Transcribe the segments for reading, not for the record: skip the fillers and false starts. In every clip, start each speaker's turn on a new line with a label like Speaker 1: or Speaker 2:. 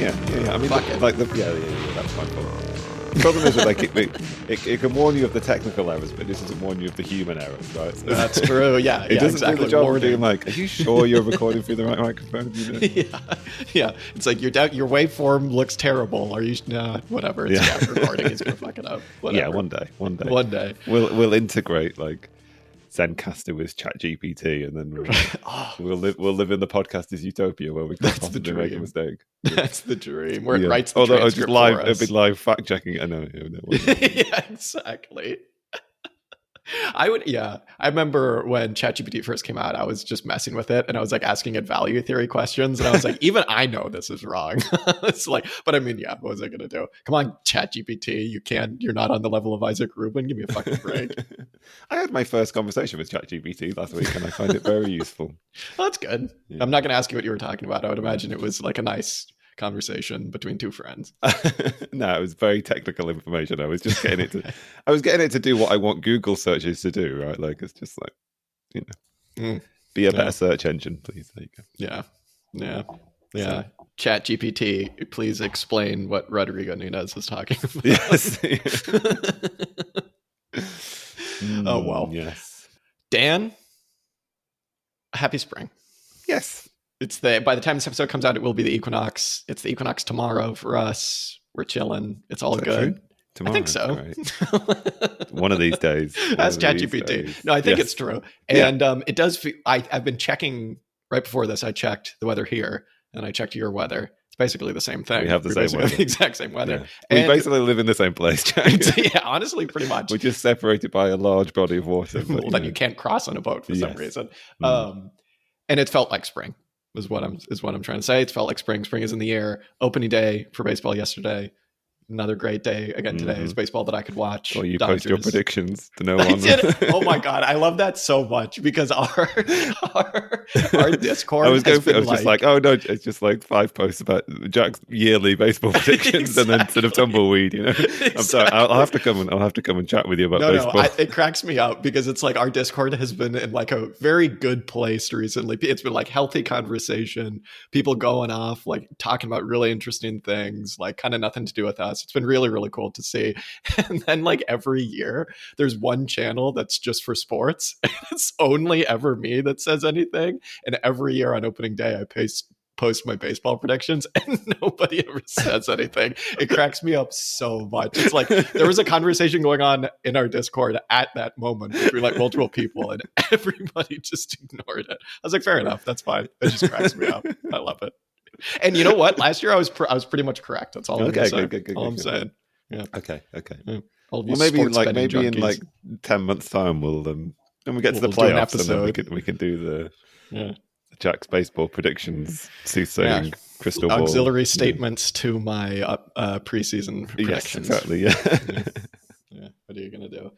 Speaker 1: yeah. I mean,
Speaker 2: Fuck it.
Speaker 1: That's my fault. The problem is that like it can warn you of the technical errors, but this doesn't warn you of the human errors, right? So
Speaker 2: That's true. Yeah,
Speaker 1: it doesn't
Speaker 2: exactly.
Speaker 1: do the job of
Speaker 2: Warning.
Speaker 1: being like, are you sure you're recording through the right microphone? You know?
Speaker 2: Yeah. It's like your waveform looks terrible. Are you? No, whatever. It's recording. He's gonna fuck it up. Whatever.
Speaker 1: Yeah, one day. We'll integrate like Zencaster with ChatGPT, and then we'll live in the podcasters utopia where we can't possibly make a mistake.
Speaker 2: That's the dream. Where it writes the
Speaker 1: Although
Speaker 2: transcript
Speaker 1: live,
Speaker 2: for us.
Speaker 1: it'll be live fact checking. I know.
Speaker 2: Yeah, exactly. I remember when ChatGPT first came out, I was just messing with it and I was like asking it value theory questions. And I was like, even I know this is wrong. It's like, but I mean, what was I going to do? Come on, ChatGPT. You're not on the level of Isaac Rubin. Give me a fucking break.
Speaker 1: I had my first conversation with ChatGPT last week and I find it very useful.
Speaker 2: Well, that's good. Yeah. I'm not going to ask you what you were talking about. I would imagine it was like a nice conversation between two friends.
Speaker 1: No, it was very technical information. I was just getting it to I was getting it to do what I want Google searches to do, right? Like it's just like, be a better search engine, please. There you go.
Speaker 2: Yeah. So, ChatGPT, please explain what Rodrigo Nunes is talking about.
Speaker 1: Yes.
Speaker 2: Oh well.
Speaker 1: Yes.
Speaker 2: Dan, happy spring.
Speaker 1: Yes.
Speaker 2: By the time this episode comes out, it will be the equinox. It's the equinox tomorrow for us. We're chilling. It's all good.
Speaker 1: Tomorrow,
Speaker 2: I think so.
Speaker 1: One of these days.
Speaker 2: That's ChatGPT. No, I think it's true. And it does. I've been checking right before this. I checked the weather here, and I checked your weather. It's basically the same thing.
Speaker 1: We have the same weather.
Speaker 2: The exact same weather.
Speaker 1: Yeah. We basically live in the same place.
Speaker 2: Yeah, honestly, pretty much.
Speaker 1: We're just separated by a large body of water.
Speaker 2: Well, then you can't cross on a boat for some reason. And it felt like spring. Is what I'm trying to say. It felt like spring. Spring is in the air. Opening day for baseball yesterday. Another great day again today. It's baseball that I could watch.
Speaker 1: Well, you post your predictions to no one.
Speaker 2: I did. Oh my god, I love that so much because our Discord.
Speaker 1: I was just like, oh no, it's just like 5 posts about Jack's yearly baseball predictions, and then sort of tumbleweed. You know, I'm sorry. I'll have to come and chat with you about baseball.
Speaker 2: No, it cracks me up because it's like our Discord has been in like a very good place recently. It's been like healthy conversation, people going off, like talking about really interesting things, like kind of nothing to do with us. It's been really, really cool to see. And then like every year there's one channel that's just for sports. And it's only ever me that says anything. And every year on opening day, I post my baseball predictions and nobody ever says anything. It cracks me up so much. It's like there was a conversation going on in our Discord at that moment between like multiple people and everybody just ignored it. I was like, fair enough. That's fine. It just cracks me up. I love it. And you know what? Last year I was pretty much correct. That's all I'm saying. All I'm saying. Yeah.
Speaker 1: Okay.
Speaker 2: Yeah.
Speaker 1: Well, maybe in like 10 months' time we'll when we get to the playoffs, and then we can do the Jack's baseball predictions, soothsaying crystal ball
Speaker 2: auxiliary statements to my preseason predictions.
Speaker 1: Yes, exactly. Yeah.
Speaker 2: Yeah, what are you going to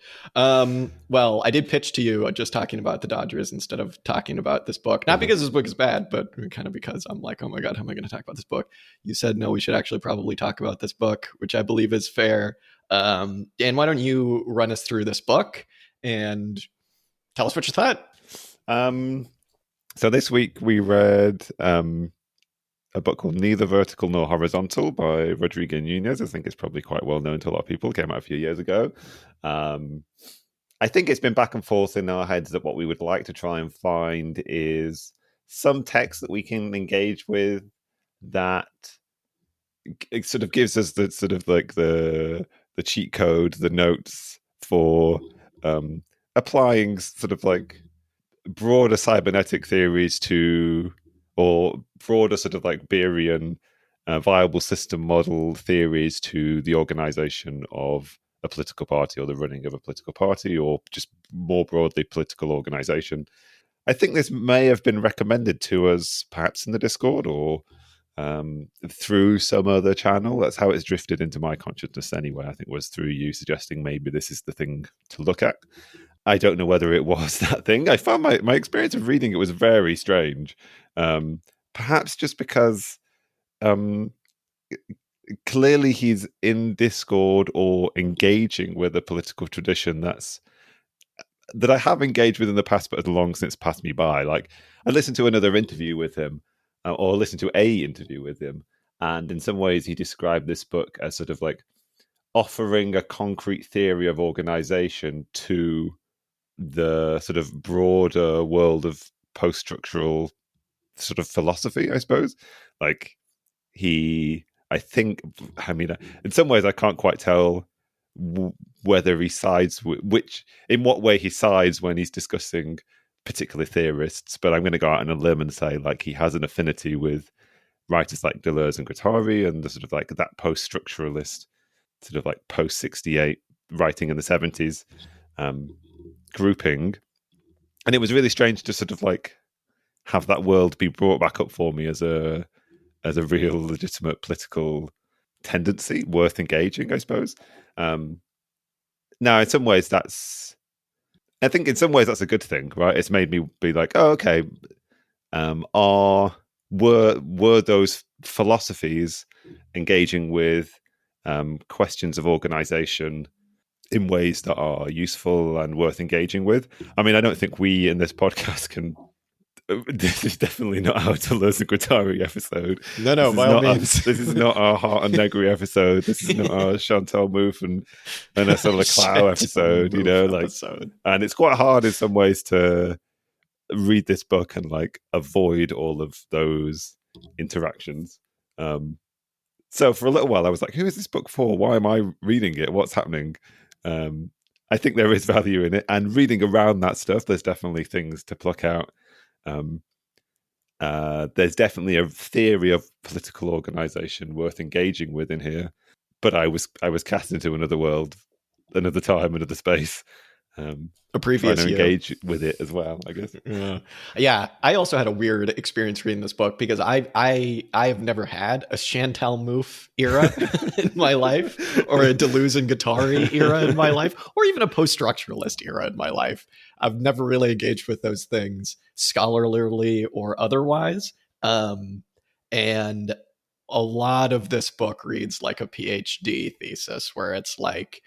Speaker 2: do? Well, I did pitch to you just talking about the Dodgers instead of talking about this book. Not because this book is bad, but kind of because I'm like, oh my God, how am I going to talk about this book? You said, no, we should actually probably talk about this book, which I believe is fair. Dan, why don't you run us through this book and tell us what you thought?
Speaker 1: So this week we read a book called Neither Vertical Nor Horizontal by Rodrigo Nunes. I think it's probably quite well known to a lot of people. It came out a few years ago. I think it's been back and forth in our heads that what we would like to try and find is some text that we can engage with that it sort of gives us the sort of like the cheat code, the notes for applying sort of like broader cybernetic theories to, or broader sort of like Beerian viable system model theories to the organization of a political party or the running of a political party or just more broadly political organization. I think this may have been recommended to us perhaps in the Discord or through some other channel. That's how it's drifted into my consciousness anyway. I think it was through you suggesting maybe this is the thing to look at. I don't know whether it was that thing. I found my experience of reading it was very strange. Perhaps just because clearly he's in Discord or engaging with a political tradition that I have engaged with in the past, but has long since passed me by. Like I listened to another interview with him, or listened to a interview with him, And in some ways, he described this book as sort of like offering a concrete theory of organization to the sort of broader world of post-structural sort of philosophy, I suppose. Like I think, I mean, in some ways, I can't quite tell whether he sides in what way he sides when he's discussing particular theorists. But I'm going to go out on a limb and say, like, he has an affinity with writers like Deleuze and Guattari and the sort of like that post-structuralist, sort of like post-68 writing in the 70s grouping. And it was really strange to sort of like have that world be brought back up for me as a real legitimate political tendency worth engaging, I suppose. Now, in some ways, I think in some ways that's a good thing, right? It's made me be like, oh, okay, were those philosophies engaging with questions of organization in ways that are useful and worth engaging with? I mean, I don't think we in this podcast can. This is definitely not our Deleuze and Guattari episode.
Speaker 2: No, by all means.
Speaker 1: This is not our Heart and Negri episode. This is not our Chantal Mouffe and Vanessa Leclau episode. You know, like, and it's quite hard in some ways to read this book and like avoid all of those interactions. So for a little while, I was like, "Who is this book for? Why am I reading it? What's happening?" I think there is value in it, and reading around that stuff, there's definitely things to pluck out. There's definitely a theory of political organization worth engaging with in here, but I was cast into another world, another time, another space.
Speaker 2: A previous
Speaker 1: trying to
Speaker 2: year.
Speaker 1: engage with it as well, I guess.
Speaker 2: Yeah. I also had a weird experience reading this book because I have never had a Chantal Mouffe era in my life, or a Deleuze and Guattari era in my life, or even a post-structuralist era in my life. I've never really engaged with those things, scholarly or otherwise. And a lot of this book reads like a PhD thesis, where it's like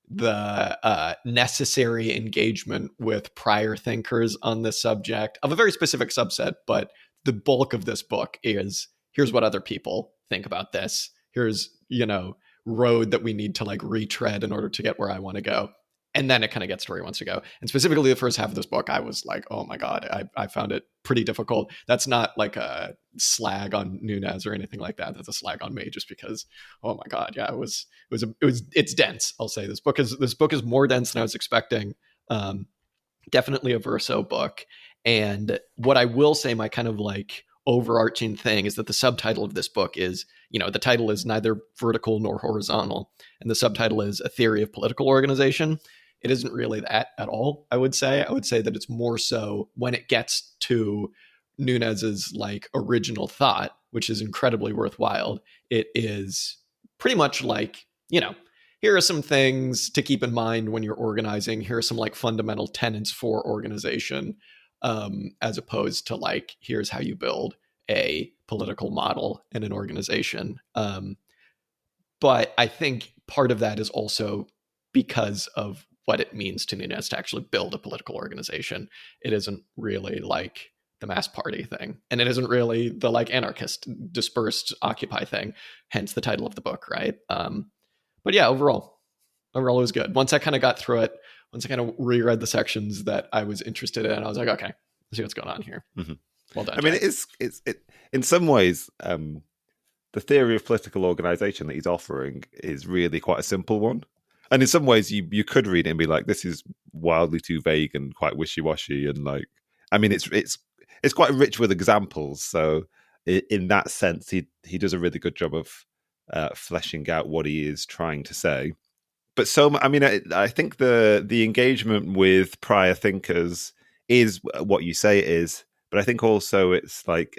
Speaker 2: the necessary engagement with prior thinkers on this subject of a very specific subset. But the bulk of this book is, here's what other people think about this. Here's, road that we need to like retread in order to get where I want to go. And then it kind of gets to where he wants to go. And specifically the first half of this book, I was like, oh my God, I found it pretty difficult. That's not like a slag on Nunes or anything like that. That's a slag on me, just because, oh my God, yeah, it's dense. I'll say this book is more dense than I was expecting. Definitely a verso book. And what I will say, my kind of like overarching thing, is that the subtitle of this book is, the title is neither vertical nor horizontal. And the subtitle is A Theory of Political Organization. It isn't really that at all, I would say. I would say that it's more so when it gets to Nunes's like original thought, which is incredibly worthwhile. It is pretty much like, here are some things to keep in mind when you're organizing. Here are some like fundamental tenets for organization, as opposed to like, here's how you build a political model in an organization. But I think part of that is also because of what it means to Nunes to actually build a political organization. It isn't really like the mass party thing, and it isn't really the like anarchist dispersed Occupy thing, hence the title of the book, right? But yeah, overall it was good. Once I kind of got through it, once I kind of reread the sections that I was interested in, I was like, okay, let's see what's going on here.
Speaker 1: Mm-hmm.
Speaker 2: Well done.
Speaker 1: I mean, it's in some ways, the theory of political organization that he's offering is really quite a simple one. And in some ways, you could read it and be like, this is wildly too vague and quite wishy-washy. And like, I mean, it's quite rich with examples. So in that sense, he does a really good job of fleshing out what he is trying to say. But I mean, I think the engagement with prior thinkers is what you say it is. But I think also it's like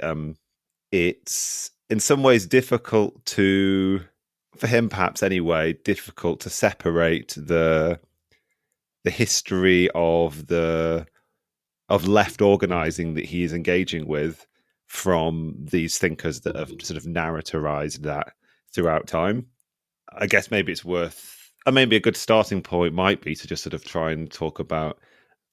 Speaker 1: it's in some ways difficult for him, perhaps anyway, difficult to separate the history of left organizing that he is engaging with from these thinkers that have sort of narrativized that throughout time. I guess maybe it's maybe a good starting point might be to just sort of try and talk about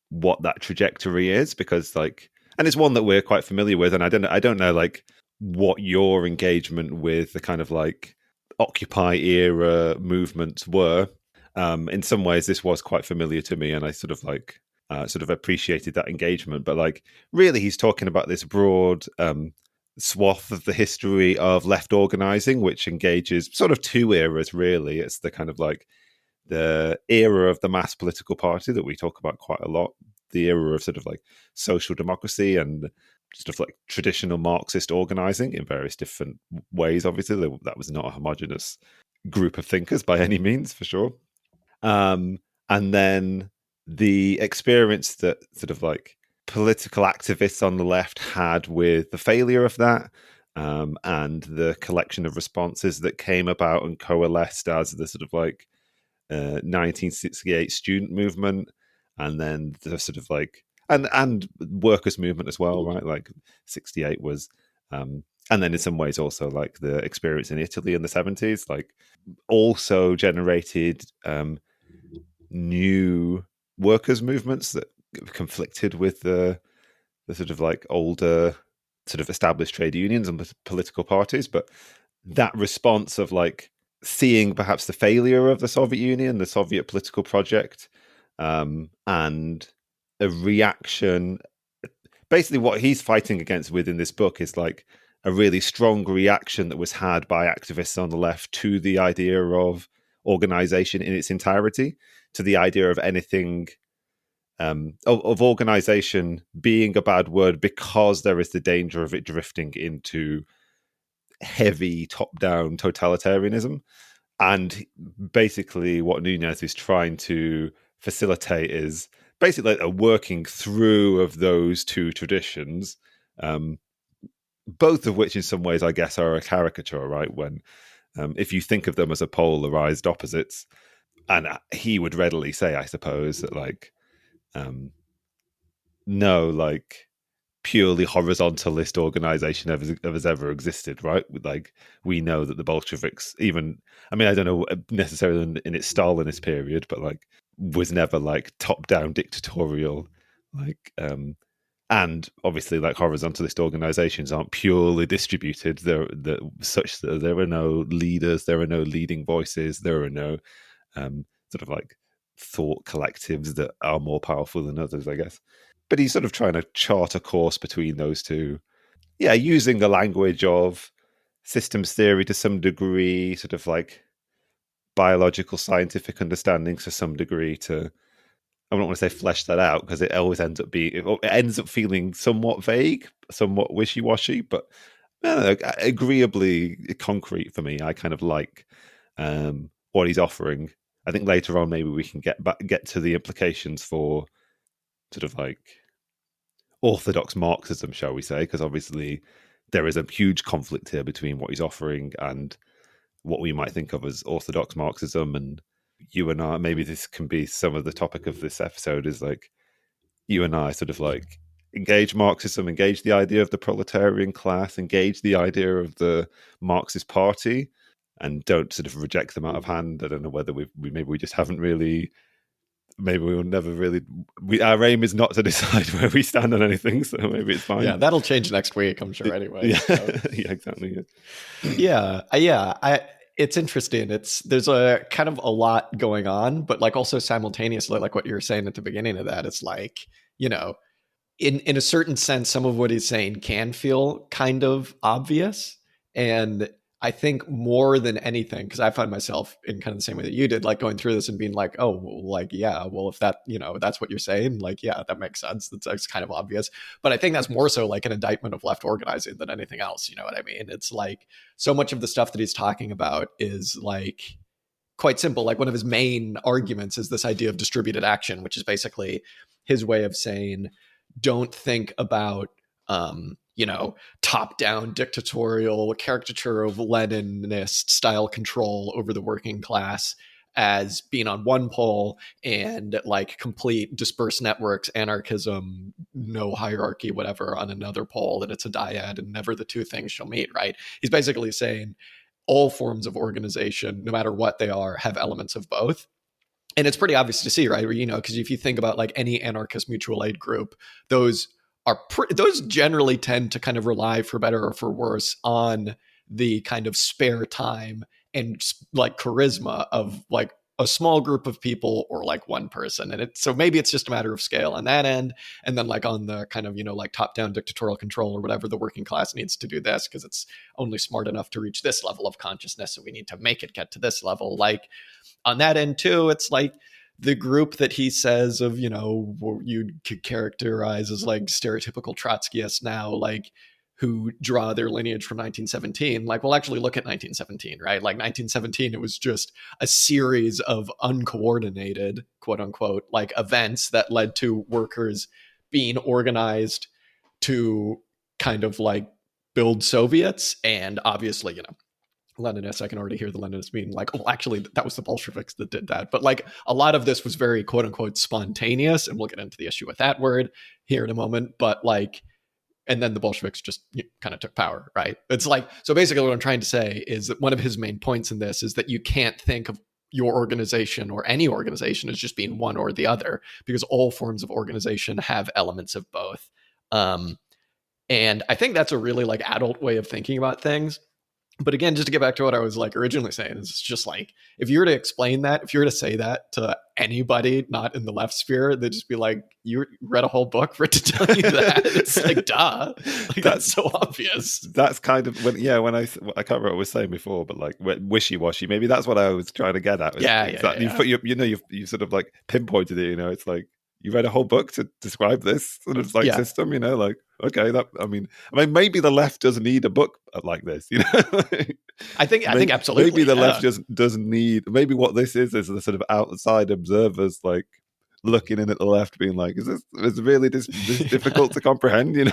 Speaker 1: what that trajectory is, because like, and it's one that we're quite familiar with, and I don't know like what your engagement with the kind of like Occupy era movements were. In some ways, this was quite familiar to me, and I sort of like sort of appreciated that engagement. But like, really, he's talking about this broad swath of the history of left organizing, which engages sort of two eras. Really, it's the kind of like the era of the mass political party that we talk about quite a lot, the era of sort of like social democracy and sort of like traditional Marxist organizing in various different ways. Obviously, that was not a homogenous group of thinkers by any means, for sure. And then the experience that sort of like political activists on the left had with the failure of that, and the collection of responses that came about and coalesced as the sort of like 1968 student movement, and then the sort of like and workers movement as well, right? Like 68 was, and then in some ways also like the experience in Italy in the 70s, like also generated new workers movements that conflicted with the sort of like older sort of established trade unions and political parties. But that response of like seeing perhaps the failure of the Soviet Union, the Soviet political project, and a reaction. Basically, what he's fighting against within this book is like a really strong reaction that was had by activists on the left to the idea of organization in its entirety, to the idea of anything of organization being a bad word because there is the danger of it drifting into heavy top-down totalitarianism. And basically what Nunes is trying to facilitate is basically like a working through of those two traditions, both of which in some ways I guess are a caricature, right? When if you think of them as a polarized opposites, and he would readily say, I suppose, that like no, like purely horizontalist organization has ever existed, right? Like we know that the Bolsheviks, even I mean, I don't know necessarily in its Stalinist period, but like was never like top down dictatorial, like and obviously like horizontalist organizations aren't purely distributed. They're such that there are no leaders, there are no leading voices, there are no sort of like thought collectives that are more powerful than others, I guess. But he's sort of trying to chart a course between those two. Yeah, using the language of systems theory to some degree, sort of like biological scientific understandings to some degree to, I don't want to say flesh that out because it always ends up being, it ends up feeling somewhat vague, somewhat wishy-washy, but agreeably concrete for me. I kind of like what he's offering. I think later on maybe we can get to the implications for sort of like orthodox Marxism, shall we say, because obviously there is a huge conflict here between what he's offering and what we might think of as orthodox Marxism. And you and I, maybe this can be some of the topic of this episode, is like you and I sort of like engage Marxism, engage the idea of the proletarian class, engage the idea of the Marxist party, and don't sort of reject them out of hand. I don't know whether we just haven't really, maybe we will never really, our aim is not to decide where we stand on anything, so maybe it's fine.
Speaker 2: Yeah, that'll change next week, I'm sure, anyway.
Speaker 1: Yeah,
Speaker 2: So.
Speaker 1: yeah, exactly.
Speaker 2: Yeah. It's interesting. There's a kind of a lot going on, but like also simultaneously, like what you were saying at the beginning of that, it's like, you know, in a certain sense, some of what he's saying can feel kind of obvious. And I think more than anything, because I find myself in kind of the same way that you did, like going through this and being like, oh, like, yeah, well, if that, that's what you're saying, like, yeah, that makes sense. That's kind of obvious. But I think that's more so like an indictment of left organizing than anything else. You know what I mean? It's like so much of the stuff that he's talking about is like quite simple. Like one of his main arguments is this idea of distributed action, which is basically his way of saying, don't think about top-down dictatorial caricature of Leninist style control over the working class as being on one pole and like complete dispersed networks, anarchism, no hierarchy, whatever on another pole, that it's a dyad and never the two things shall meet, right? He's basically saying all forms of organization, no matter what they are, have elements of both. And it's pretty obvious to see, right? Because if you think about like any anarchist mutual aid group, those those generally tend to kind of rely, for better or for worse, on the kind of spare time and like charisma of like a small group of people or like one person. And so maybe it's just a matter of scale on that end. And then like on the kind of, like top down dictatorial control or whatever, the working class needs to do this because it's only smart enough to reach this level of consciousness. So we need to make it get to this level. Like on that end too, it's like the group that he says of, you could characterize as like stereotypical Trotskyists now, like who draw their lineage from 1917, like, well, actually look at 1917, right? Like 1917, it was just a series of uncoordinated, quote unquote, like events that led to workers being organized to kind of like build Soviets. And obviously, Leninists, I can already hear the Leninists being like, oh, actually, that was the Bolsheviks that did that. But like a lot of this was very, quote unquote, spontaneous. And we'll get into the issue with that word here in a moment. But like, and then the Bolsheviks just kind of took power, right? It's like, so basically what I'm trying to say is that one of his main points in this is that you can't think of your organization or any organization as just being one or the other, because all forms of organization have elements of both. And I think that's a really like adult way of thinking about things. But again, just to get back to what I was like originally saying, it's just like, if you were to explain that, if you were to say that to anybody not in the left sphere, they'd just be like, you read a whole book for it to tell you that? It's like, duh. Like, that's so obvious.
Speaker 1: That's kind of when I can't remember what I was saying before, but like wishy-washy, maybe that's what I was trying to get at. You sort of like pinpointed it, it's like, you read a whole book to describe this sort of like system, like, okay, I mean, maybe the left doesn't need a book like this,
Speaker 2: I think absolutely.
Speaker 1: Maybe the left just doesn't need. Maybe what this is the sort of outside observers like looking in at the left, being like, is this really this difficult to comprehend?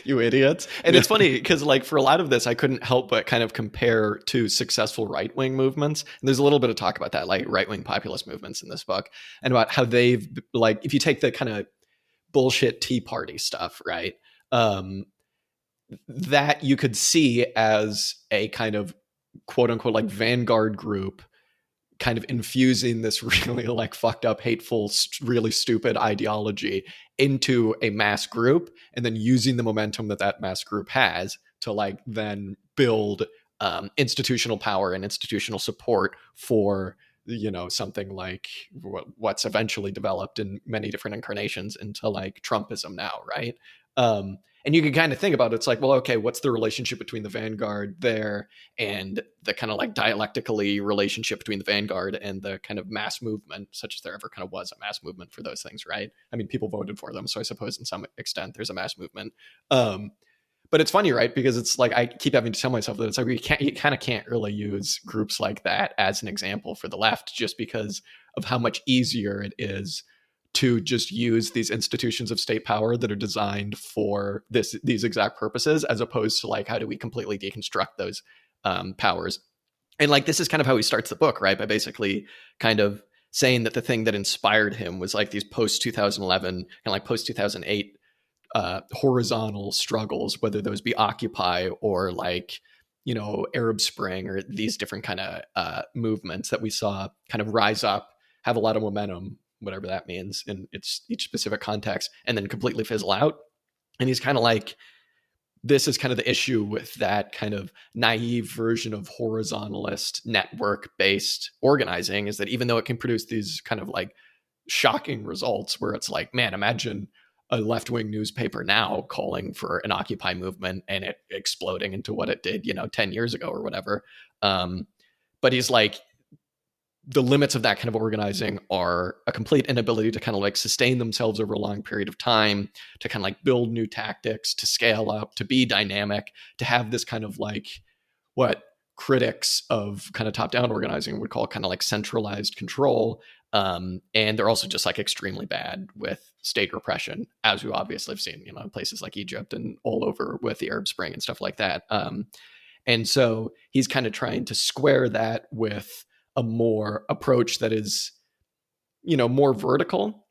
Speaker 2: You idiots. And it's funny because like for a lot of this, I couldn't help but kind of compare to successful right-wing movements. And there's a little bit of talk about that, like right-wing populist movements in this book, and about how they've like, if you take the kind of bullshit Tea Party stuff, right? That you could see as a kind of quote unquote like vanguard group kind of infusing this really like fucked up, hateful, really stupid ideology into a mass group, and then using the momentum that mass group has to like then build institutional power and institutional support for something like what's eventually developed in many different incarnations into like Trumpism now, right? And you can kind of think about it, it's like, well, okay, what's the relationship between the vanguard there and the kind of like dialectically relationship between the vanguard and the kind of mass movement, such as there ever kind of was a mass movement for those things, right? I mean, people voted for them, so I suppose in some extent there's a mass movement. But it's funny, right? Because it's like, I keep having to tell myself that it's like, you kind of can't really use groups like that as an example for the left, just because of how much easier it is to just use these institutions of state power that are designed for these exact purposes, as opposed to like, how do we completely deconstruct those powers? And like, this is kind of how he starts the book, right? By basically kind of saying that the thing that inspired him was like these post 2011 and like post 2008 horizontal struggles, whether those be Occupy or like, Arab Spring or these different kind of movements that we saw kind of rise up, have a lot of momentum, whatever that means in each specific context, and then completely fizzle out. And he's kind of like, this is kind of the issue with that kind of naive version of horizontalist network-based organizing, is that even though it can produce these kind of like shocking results where it's like, man, imagine a left-wing newspaper now calling for an Occupy movement and it exploding into what it did, 10 years ago or whatever. But he's like, the limits of that kind of organizing are a complete inability to kind of like sustain themselves over a long period of time, to kind of like build new tactics, to scale up, to be dynamic, to have this kind of like what critics of kind of top-down organizing would call kind of like centralized control. And they're also just like extremely bad with state repression, as we obviously have seen, in places like Egypt and all over with the Arab Spring and stuff like that. And so he's kind of trying to square that with a more approach that is, more vertical.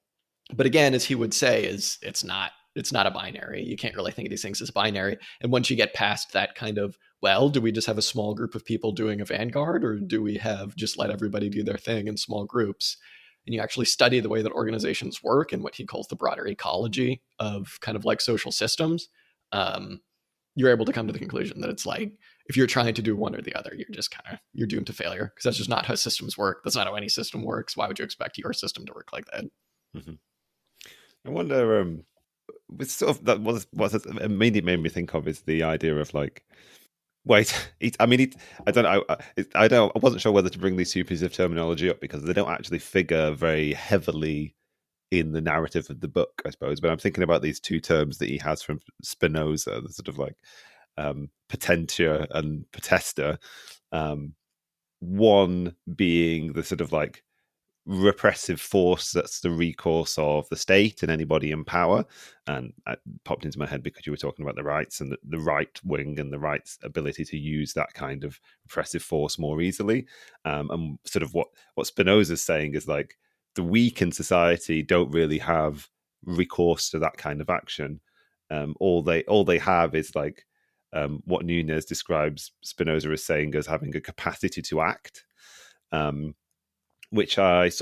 Speaker 2: But again, as he would say, it's not a binary. You can't really think of these things as binary. And once you get past that kind of, well, do we just have a small group of people doing a vanguard, or do we have just let everybody do their thing in small groups? and you actually study the way that organizations work and what he calls the broader ecology of kind of like social systems, um, you're able to come to the conclusion that it's like, if you're trying to do one or the other, you're doomed to failure, because that's just not how systems work. That's not how any system works. Why would you expect your system to work like that?
Speaker 1: Mm-hmm. I wonder, with sort of that, what it immediately made me think of is the idea of like, wait, I don't know. I wasn't sure whether to bring these two pieces of terminology up because they don't actually figure very heavily in the narrative of the book, I suppose. But I'm thinking about these two terms that he has from Spinoza, the sort of like potentia and potesta. Um, one being the sort of like repressive force that's the recourse of the state and anybody in power. And it popped into my head because you were talking about the rights and the right wing and the right's ability to use that kind of repressive force more easily. And sort of what Spinoza's saying is like the weak in society don't really have recourse to that kind of action. All they have is like what Nunes describes Spinoza as saying as having a capacity to act. Um, which I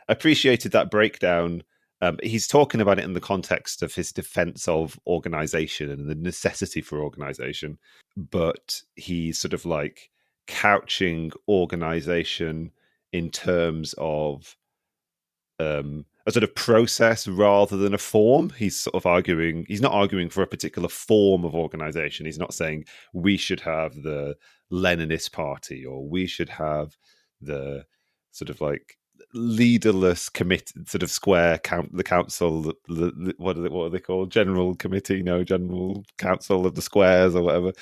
Speaker 1: appreciated that breakdown. He's talking about it in the context of his defense of organization and the necessity for organization, but he's sort of like couching organization in terms of a sort of process rather than a form. He's sort of arguing, he's not arguing for a particular form of organization. He's not saying we should have the Leninist party or we should have the sort of like leaderless committee, sort of square count, the council, what are they called? General committee, no, general council of the squares or whatever.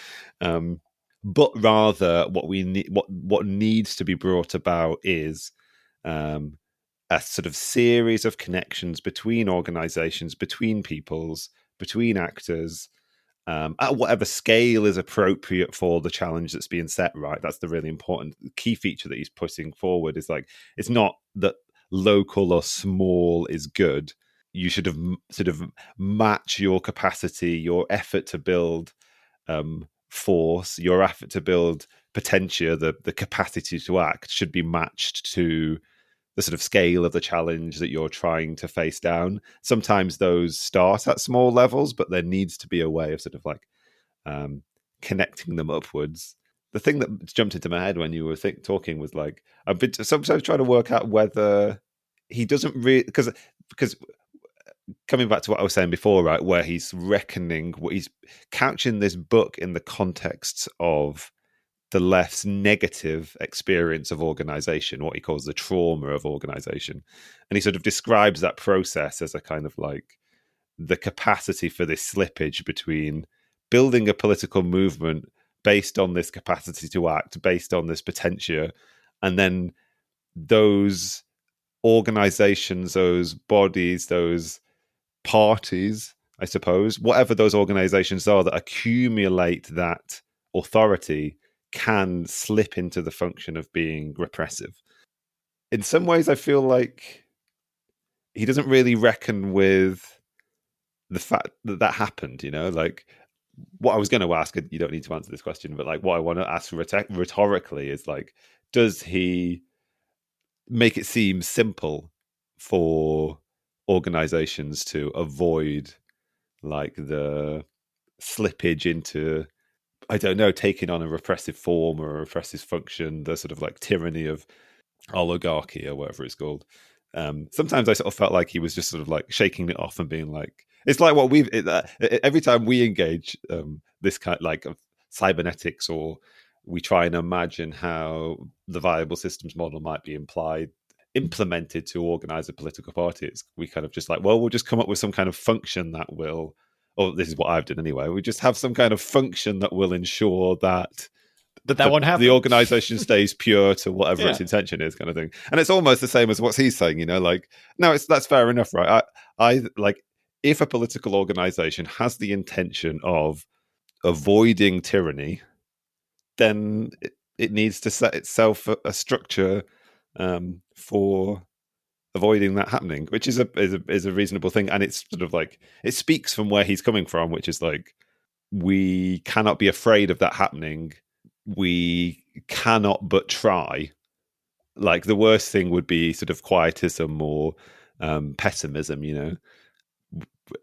Speaker 1: But rather, what we need, what needs to be brought about is um, a sort of series of connections between organizations, between peoples, between actors, at whatever scale is appropriate for the challenge that's being set, right? That's the really important key feature that he's putting forward is like, it's not that local or small is good. You should have sort of match your capacity, your effort to build force, your effort to build potentia, the capacity to act should be matched to the sort of scale of the challenge that you're trying to face down. Sometimes those start at small levels, but there needs to be a way of sort of like connecting them upwards. The thing that jumped into my head when you were talking was like, I've been sometimes trying to work out whether he doesn't really, because coming back to what I was saying before, right, where he's reckoning, what he's couching this book in the context of the left's negative experience of organization, what he calls the trauma of organization. And he sort of describes that process as a kind of like the capacity for this slippage between building a political movement based on this capacity to act, based on this potentia, and then those organizations, those bodies, those parties, I suppose, whatever those organizations are that accumulate that authority can slip into the function of being repressive. In some ways, I feel like he doesn't really reckon with the fact that that happened, you know, like what I was going to ask, you don't need to answer this question, but like what I want to ask rhetorically is like, does he make it seem simple for organizations to avoid like the slippage into, I don't know, taking on a repressive form or a repressive function, the sort of like tyranny of oligarchy or whatever it's called. Sometimes I sort of felt like he was just sort of like shaking it off and being like, it's like what every time we engage this kind like of cybernetics, or we try and imagine how the viable systems model might be implemented to organize a political party, we kind of just like, well, we'll just come up with some kind of function that will, or this is what I've done anyway, we just have some kind of function that will ensure that
Speaker 2: That won't happen.
Speaker 1: the organization stays pure to whatever
Speaker 2: Yeah.
Speaker 1: its intention is, kind of thing. And it's almost the same as what he's saying, you know, like, no, that's fair enough, right? I like, if a political organization has the intention of avoiding tyranny, then it needs to set itself a structure for avoiding that happening, which is a reasonable thing. And it's sort of like, it speaks from where he's coming from, which is like, we cannot be afraid of that happening. We cannot but try. like the worst thing would be sort of quietism or pessimism.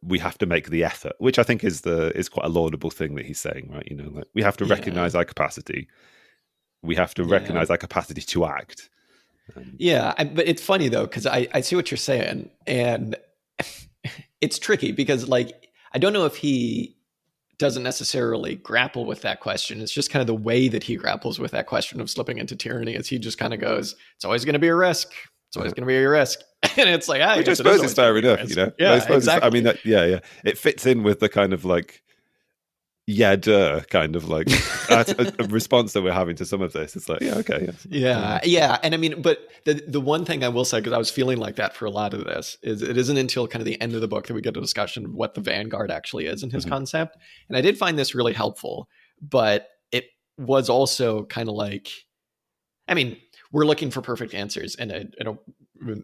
Speaker 1: We have to make the effort, which I think is quite a laudable thing that he's saying, right? Like we have to
Speaker 2: Yeah.
Speaker 1: recognize our capacity. We have to
Speaker 2: Yeah.
Speaker 1: recognize our capacity to act.
Speaker 2: Yeah. But it's funny though, because I see what you're saying. And it's tricky because, like, I don't know if he doesn't necessarily grapple with that question. It's just kind of the way that he grapples with that question of slipping into tyranny, as he just kind of goes, it's always going to be a risk. It's always going to be a risk. And it's like, I
Speaker 1: Which I
Speaker 2: guess it is
Speaker 1: suppose is
Speaker 2: always going to
Speaker 1: fair
Speaker 2: be a
Speaker 1: enough,
Speaker 2: risk.
Speaker 1: I
Speaker 2: Yeah,
Speaker 1: suppose I mean,
Speaker 2: exactly.
Speaker 1: yeah. It fits in with the kind of like, yeah, duh, kind of like a response that we're having to some of this. It's like, yeah, okay, yes, fair
Speaker 2: Yeah,
Speaker 1: enough.
Speaker 2: yeah, and I mean, but the one thing I will say, because I was feeling like that for a lot of this, is it isn't until kind of the end of the book that we get a discussion of what the Vanguard actually is in his
Speaker 1: Mhm.
Speaker 2: concept, and I did find this really helpful, but it was also kind of like, I mean, we're looking for perfect answers, and I don't,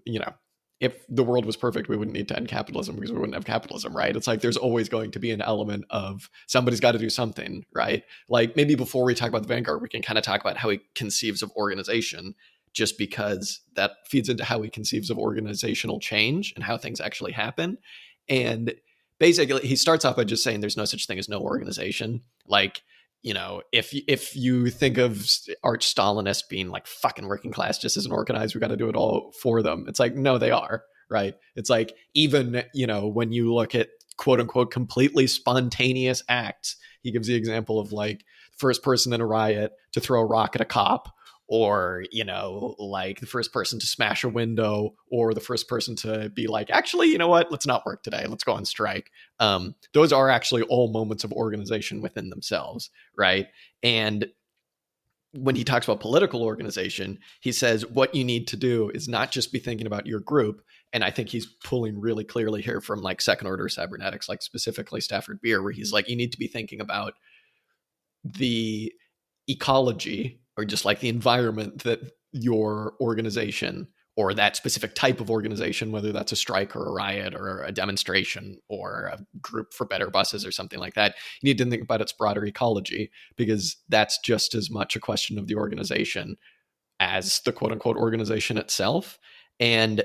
Speaker 2: you know, if the world was perfect, we wouldn't need to end capitalism because we wouldn't have capitalism, right? It's like there's always going to be an element of somebody's got to do something, right? Like maybe before we talk about the Vanguard, we can kind of talk about how he conceives of organization, just because that feeds into how he conceives of organizational change and how things actually happen. And basically, he starts off by just saying there's no such thing as no organization. Like, if you think of arch Stalinists being like fucking working class just isn't organized, we got to do it all for them. It's like, no, they are, right? It's like, even, when you look at quote unquote completely spontaneous acts, he gives the example of like first person in a riot to throw a rock at a cop, or like the first person to smash a window, or the first person to be like, actually, you know what, let's not work today, let's go on strike. Those are actually all moments of organization within themselves, right? And when he talks about political organization, he says what you need to do is not just be thinking about your group. And I think he's pulling really clearly here from like second order cybernetics, like specifically Stafford Beer, where he's like, you need to be thinking about the ecology, or just like the environment that your organization, or that specific type of organization, whether that's a strike or a riot or a demonstration or a group for better buses or something like that, you need to think about its broader ecology, because that's just as much a question of the organization as the quote unquote organization itself. And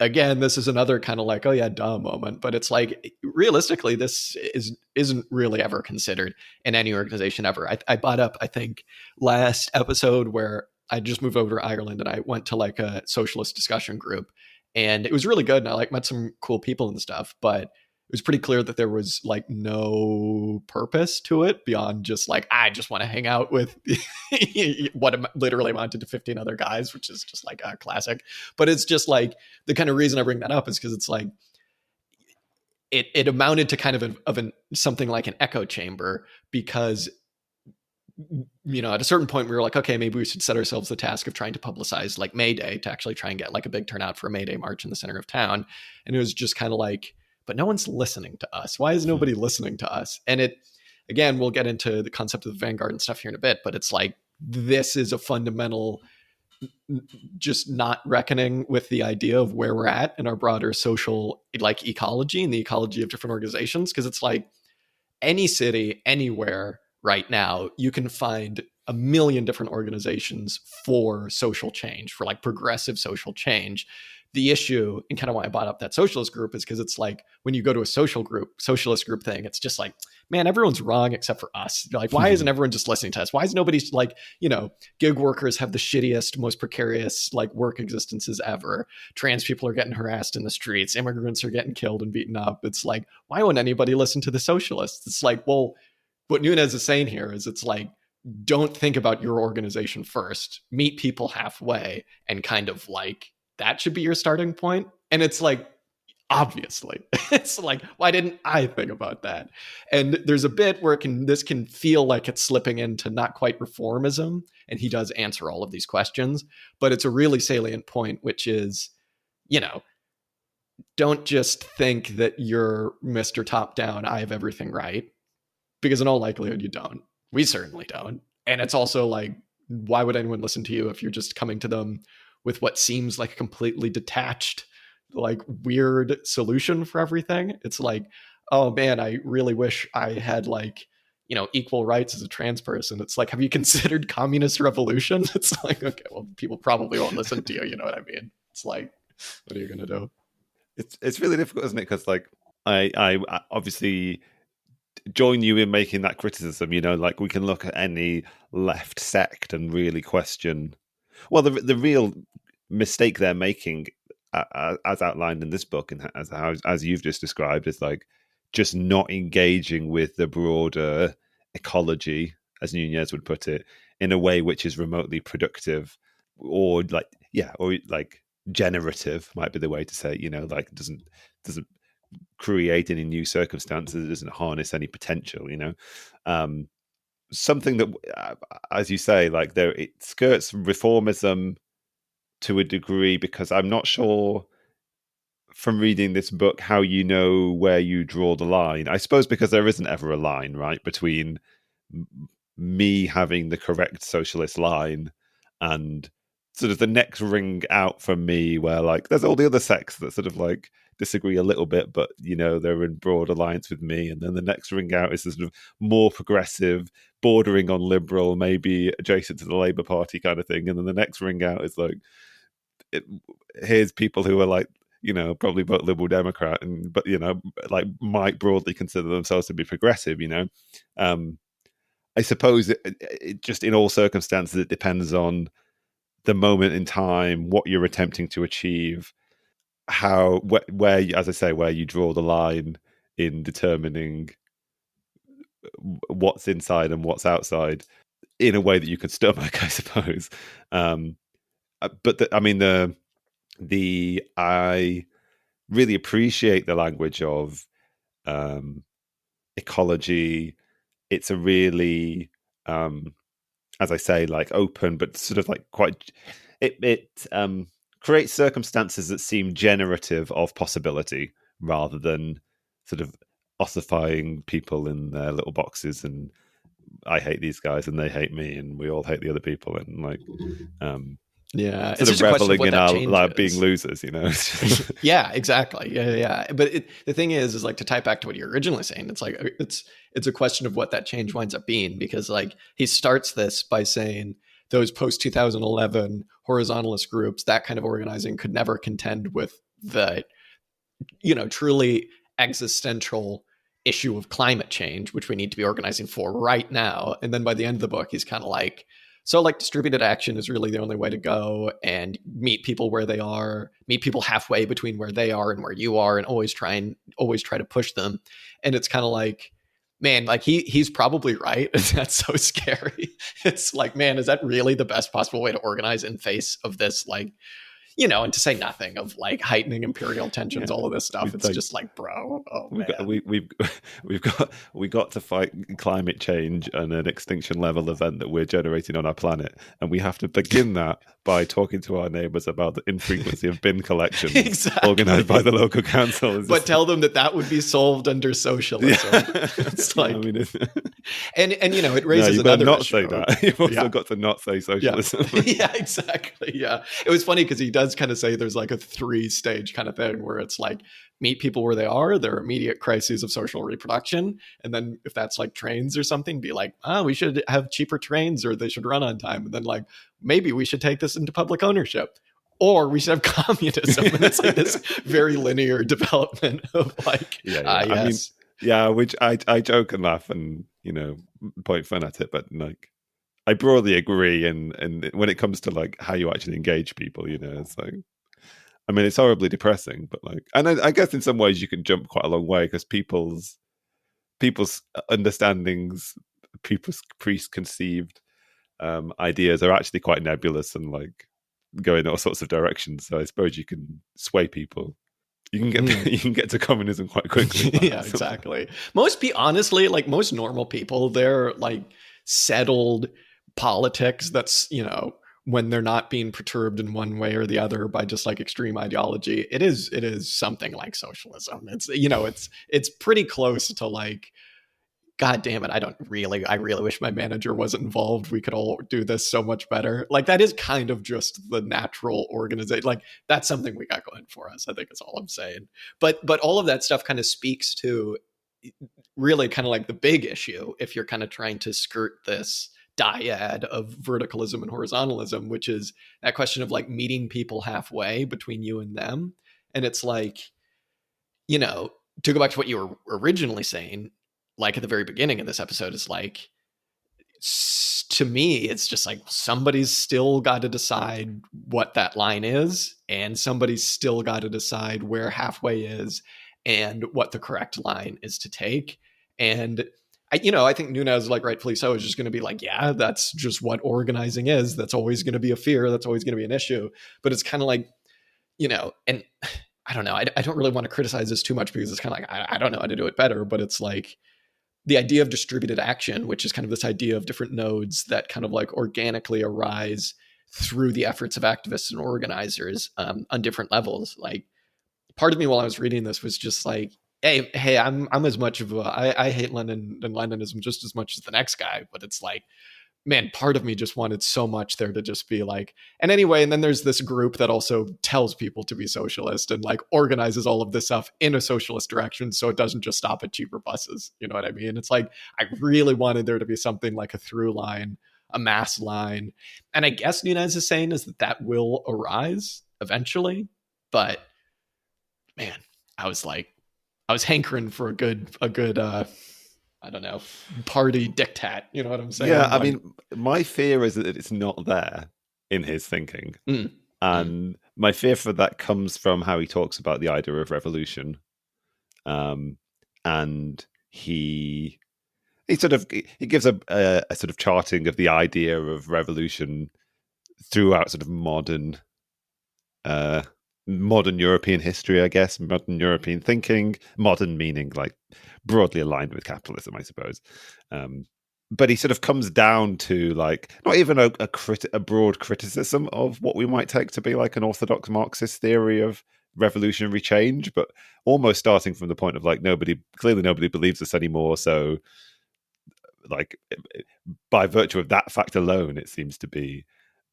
Speaker 2: again, this is another kind of like, oh yeah, duh moment, but it's like realistically, this isn't really ever considered in any organization ever. I brought up, I think, last episode where I just moved over to Ireland and I went to like a socialist discussion group, and it was really good, and I like met some cool people and stuff, but it was pretty clear that there was like no purpose to it beyond just like, I just want to hang out with what literally amounted to 15 other guys, which is just like a classic. But it's just like, the kind of reason I bring that up is because it's like it amounted to kind of something like an echo chamber, because at a certain point we were like, okay, maybe we should set ourselves the task of trying to publicize like May Day, to actually try and get like a big turnout for a May Day march in the center of town. And it was just kind of like, but no one's listening to us. Why is nobody listening to us? And it, again, we'll get into the concept of the Vanguard and stuff here in a bit, but it's like, this is a fundamental just not reckoning with the idea of where we're at in our broader social like ecology and the ecology of different organizations. Because it's like, any city, anywhere right now, you can find a million different organizations for social change, for like progressive social change. The issue, and kind of why I brought up that socialist group, is because it's like when you go to a socialist group thing, it's just like, man, everyone's wrong except for us. You're like, why isn't everyone just listening to us? Why is nobody like, gig workers have the shittiest, most precarious like work existences ever. Trans people are getting harassed in the streets. Immigrants are getting killed and beaten up. It's like, why won't anybody listen to the socialists? It's like, well, what Nunes is saying here is, it's like, don't think about your organization first. Meet people halfway, and kind of like, that should be your starting point. And it's like, obviously, it's like, why didn't I think about that? And there's a bit where this can feel like it's slipping into not quite reformism, and he does answer all of these questions, but it's a really salient point, which is, don't just think that you're Mr. Top Down, I have everything right, because in all likelihood you don't. We certainly don't. And it's also like, why would anyone listen to you if you're just coming to them with what seems like a completely detached, like weird solution for everything? It's like, oh man, I really wish I had like equal rights as a trans person. It's like, have you considered communist revolution? It's like, okay, well, people probably won't listen to you. You know what I mean? It's like, what are you gonna do?
Speaker 1: It's really difficult, isn't it? Because like I obviously join you in making that criticism. Like we can look at any left sect and really question. Well, the real mistake they're making, as outlined in this book, and as you've just described, is like just not engaging with the broader ecology, as Nunez would put it, in a way which is remotely productive, or like generative might be the way to say it. Like doesn't create any new circumstances. It doesn't harness any potential. Something that, as you say, like it skirts reformism to a degree, because I'm not sure from reading this book how you know where you draw the line. I suppose because there isn't ever a line, right, between me having the correct socialist line and sort of the next ring out from me, where like there's all the other sects that sort of like disagree a little bit, but they're in broad alliance with me. And then the next ring out is sort of more progressive, bordering on liberal, maybe adjacent to the Labour Party kind of thing. And then the next ring out is like, here's people who are like, probably vote Liberal Democrat, but like might broadly consider themselves to be progressive. I suppose it just, in all circumstances, it depends on the moment in time, what you're attempting to achieve, where as I say, where you draw the line in determining what's inside and what's outside in a way that you can stomach, I suppose. But I really appreciate the language of ecology. It's a really, as I say, like open, but sort of like quite. It creates circumstances that seem generative of possibility, rather than sort of ossifying people in their little boxes, and I hate these guys and they hate me and we all hate the other people, and like
Speaker 2: Yeah,
Speaker 1: sort
Speaker 2: it's
Speaker 1: of
Speaker 2: just a question of
Speaker 1: reveling
Speaker 2: what
Speaker 1: in
Speaker 2: that
Speaker 1: our
Speaker 2: change
Speaker 1: like being
Speaker 2: is.
Speaker 1: losers.
Speaker 2: Yeah, exactly. Yeah. But the thing is like, to tie it back to what you're originally saying, it's like it's a question of what that change winds up being, because like he starts this by saying those post 2011 horizontalist groups, that kind of organizing could never contend with the truly existential issue of climate change, which we need to be organizing for right now. And then by the end of the book, he's kind of like, so like distributed action is really the only way to go, and meet people where they are, meet people halfway between where they are and where you are, and always try to push them. And it's kind of like, man, like he's probably right. That's so scary. It's like, man, is that really the best possible way to organize in face of this, like, and to say nothing of like heightening imperial tensions,
Speaker 1: Yeah,
Speaker 2: all of this stuff. It's
Speaker 1: like
Speaker 2: just like, bro, oh
Speaker 1: we've got,
Speaker 2: man.
Speaker 1: we got to fight climate change and an extinction level event that we're generating on our planet, and we have to begin that by talking to our neighbours about the infrequency of bin collections
Speaker 2: Exactly.
Speaker 1: organised by the local council.
Speaker 2: But tell them that would be solved under socialism.
Speaker 1: Yeah.
Speaker 2: It's like, and it
Speaker 1: no,
Speaker 2: raises
Speaker 1: you better
Speaker 2: another
Speaker 1: not
Speaker 2: issue.
Speaker 1: say that. You've also
Speaker 2: Yeah.
Speaker 1: got to not say socialism.
Speaker 2: Yeah, exactly. Yeah. It was funny because he does kind of say there's like a 3-stage kind of thing where it's like, meet people where they are, their immediate crises of social reproduction. And then if that's like trains or something, be like, we should have cheaper trains, or they should run on time. And then like, maybe we should take this into public ownership, or we should have communism. And it's like this very linear development of like, yes.
Speaker 1: Which I joke and laugh and, point fun at it, but like, I broadly agree. And when it comes to like how you actually engage people, it's like, I mean, it's horribly depressing, but like, and I guess in some ways you can jump quite a long way, because people's understandings, people's preconceived ideas are actually quite nebulous and like go in all sorts of directions. So I suppose you can sway people. You can get you can get to communism quite quickly.
Speaker 2: Yeah, exactly. Honestly, like most normal people, they're like settled politics that's, when they're not being perturbed in one way or the other by just like extreme ideology, it is something like socialism. It's, it's pretty close to like, God damn it, I really wish my manager wasn't involved. We could all do this so much better. Like, that is kind of just the natural organization. Like, that's something we got going for us, I think is all I'm saying. But all of that stuff kind of speaks to, really kind of like the big issue if you're kind of trying to skirt this dyad of verticalism and horizontalism, which is that question of like meeting people halfway between you and them. And it's like, you know, to go back to what you were originally saying, like at the very beginning of this episode, is like, to me, it's just like somebody's still got to decide what that line is, and somebody's still got to decide where halfway is and what the correct line is to take. And I think Nunes, like rightfully so, is just going to be like, yeah, that's just what organizing is. That's always going to be a fear. That's always going to be an issue. But it's kind of like, and I don't know. I don't really want to criticize this too much because it's kind of like, I don't know how to do it better. But it's like, the idea of distributed action, which is kind of this idea of different nodes that kind of like organically arise through the efforts of activists and organizers on different levels. Like, part of me while I was reading this was just like, hey, I'm as much of I hate Lenin and Leninism just as much as the next guy, but it's like, man, part of me just wanted so much there to just be like, and anyway, and then there's this group that also tells people to be socialist and like organizes all of this stuff in a socialist direction so it doesn't just stop at cheaper buses. You know what I mean? It's like, I really wanted there to be something like a through line, a mass line. And I guess Nunes is saying is that will arise eventually. But man, I was hankering for a good I don't know, party diktat. You know what I'm saying?
Speaker 1: Yeah, I
Speaker 2: Like,
Speaker 1: mean, my fear is that it's not there in his thinking.
Speaker 2: mm, mm.
Speaker 1: And my fear for that comes from how he talks about the idea of revolution. And he sort of he gives a sort of charting of the idea of revolution throughout sort of modern European history, I guess, modern European thinking, modern meaning like broadly aligned with capitalism, I suppose. But he sort of comes down to like not even a broad criticism of what we might take to be like an orthodox Marxist theory of revolutionary change, but almost starting from the point of like nobody believes us anymore, so like by virtue of that fact alone, it seems to be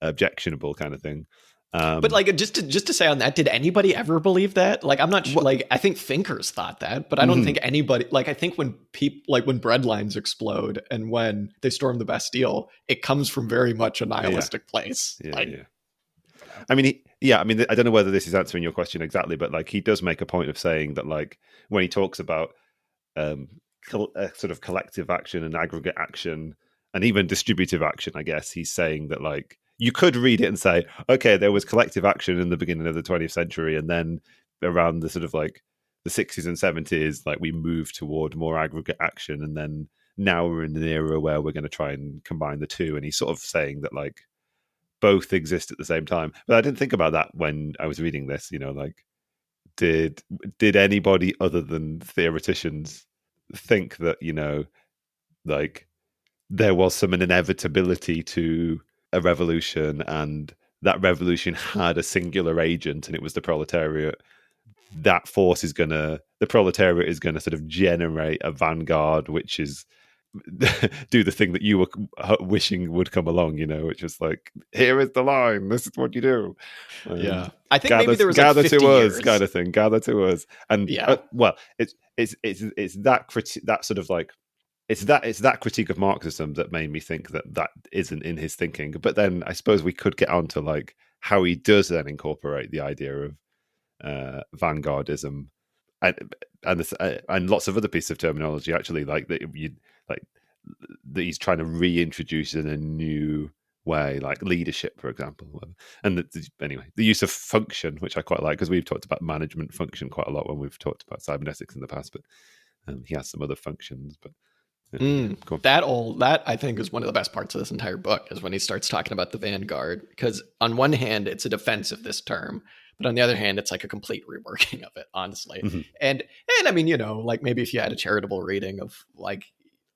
Speaker 1: objectionable kind of thing.
Speaker 2: But like, just to say on that, did anybody ever believe that? Like, I'm not
Speaker 1: What?
Speaker 2: like, I think thinkers thought that, but I don't
Speaker 1: Mhm.
Speaker 2: think anybody, like, I think when people, like when bread lines explode and when they storm the Bastille, it comes from very much a
Speaker 1: Yeah,
Speaker 2: nihilistic place.
Speaker 1: yeah,
Speaker 2: Like,
Speaker 1: yeah. I mean, I mean, I don't know whether this is answering your question exactly, but like he does make a point of saying that, like, when he talks about um, sort of collective action and aggregate action, and even distributive action, I guess he's saying that like you could read it and say, okay, there was collective action in the beginning of the 20th century, and then around the sort of like the 60s and 70s, like we moved toward more aggregate action, and then now we're in an era where we're going to try and combine the two. And he's sort of saying that like both exist at the same time. But I didn't think about that when I was reading this. You know, like did anybody other than theoreticians think that like there was some inevitability to a revolution, and that revolution had a singular agent, and it was the proletariat? That force is gonna the proletariat is gonna sort of generate a vanguard, which is do the thing that you were wishing would come along, which is like, here is the line, this is what you do,
Speaker 2: yeah,
Speaker 1: and
Speaker 2: I think maybe there was like
Speaker 1: gather
Speaker 2: 50
Speaker 1: to us,
Speaker 2: years.
Speaker 1: kind of thing, gather to us. And
Speaker 2: Yeah.
Speaker 1: well, it's that sort of like it's that critique of Marxism that made me think that isn't in his thinking. But then I suppose we could get on to like how he does then incorporate the idea of vanguardism, and lots of other pieces of terminology actually, like like that he's trying to reintroduce in a new way, like leadership, for example. And anyway, the use of function, which I quite like, because we've talked about management function quite a lot when we've talked about cybernetics in the past, but he has some other functions. But yeah, cool.
Speaker 2: That I think is one of the best parts of this entire book is when he starts talking about the vanguard, because on one hand it's a defense of this term, but on the other hand it's like a complete reworking of it, honestly.
Speaker 1: Mm-hmm.
Speaker 2: And I mean, like maybe if you had a charitable reading of like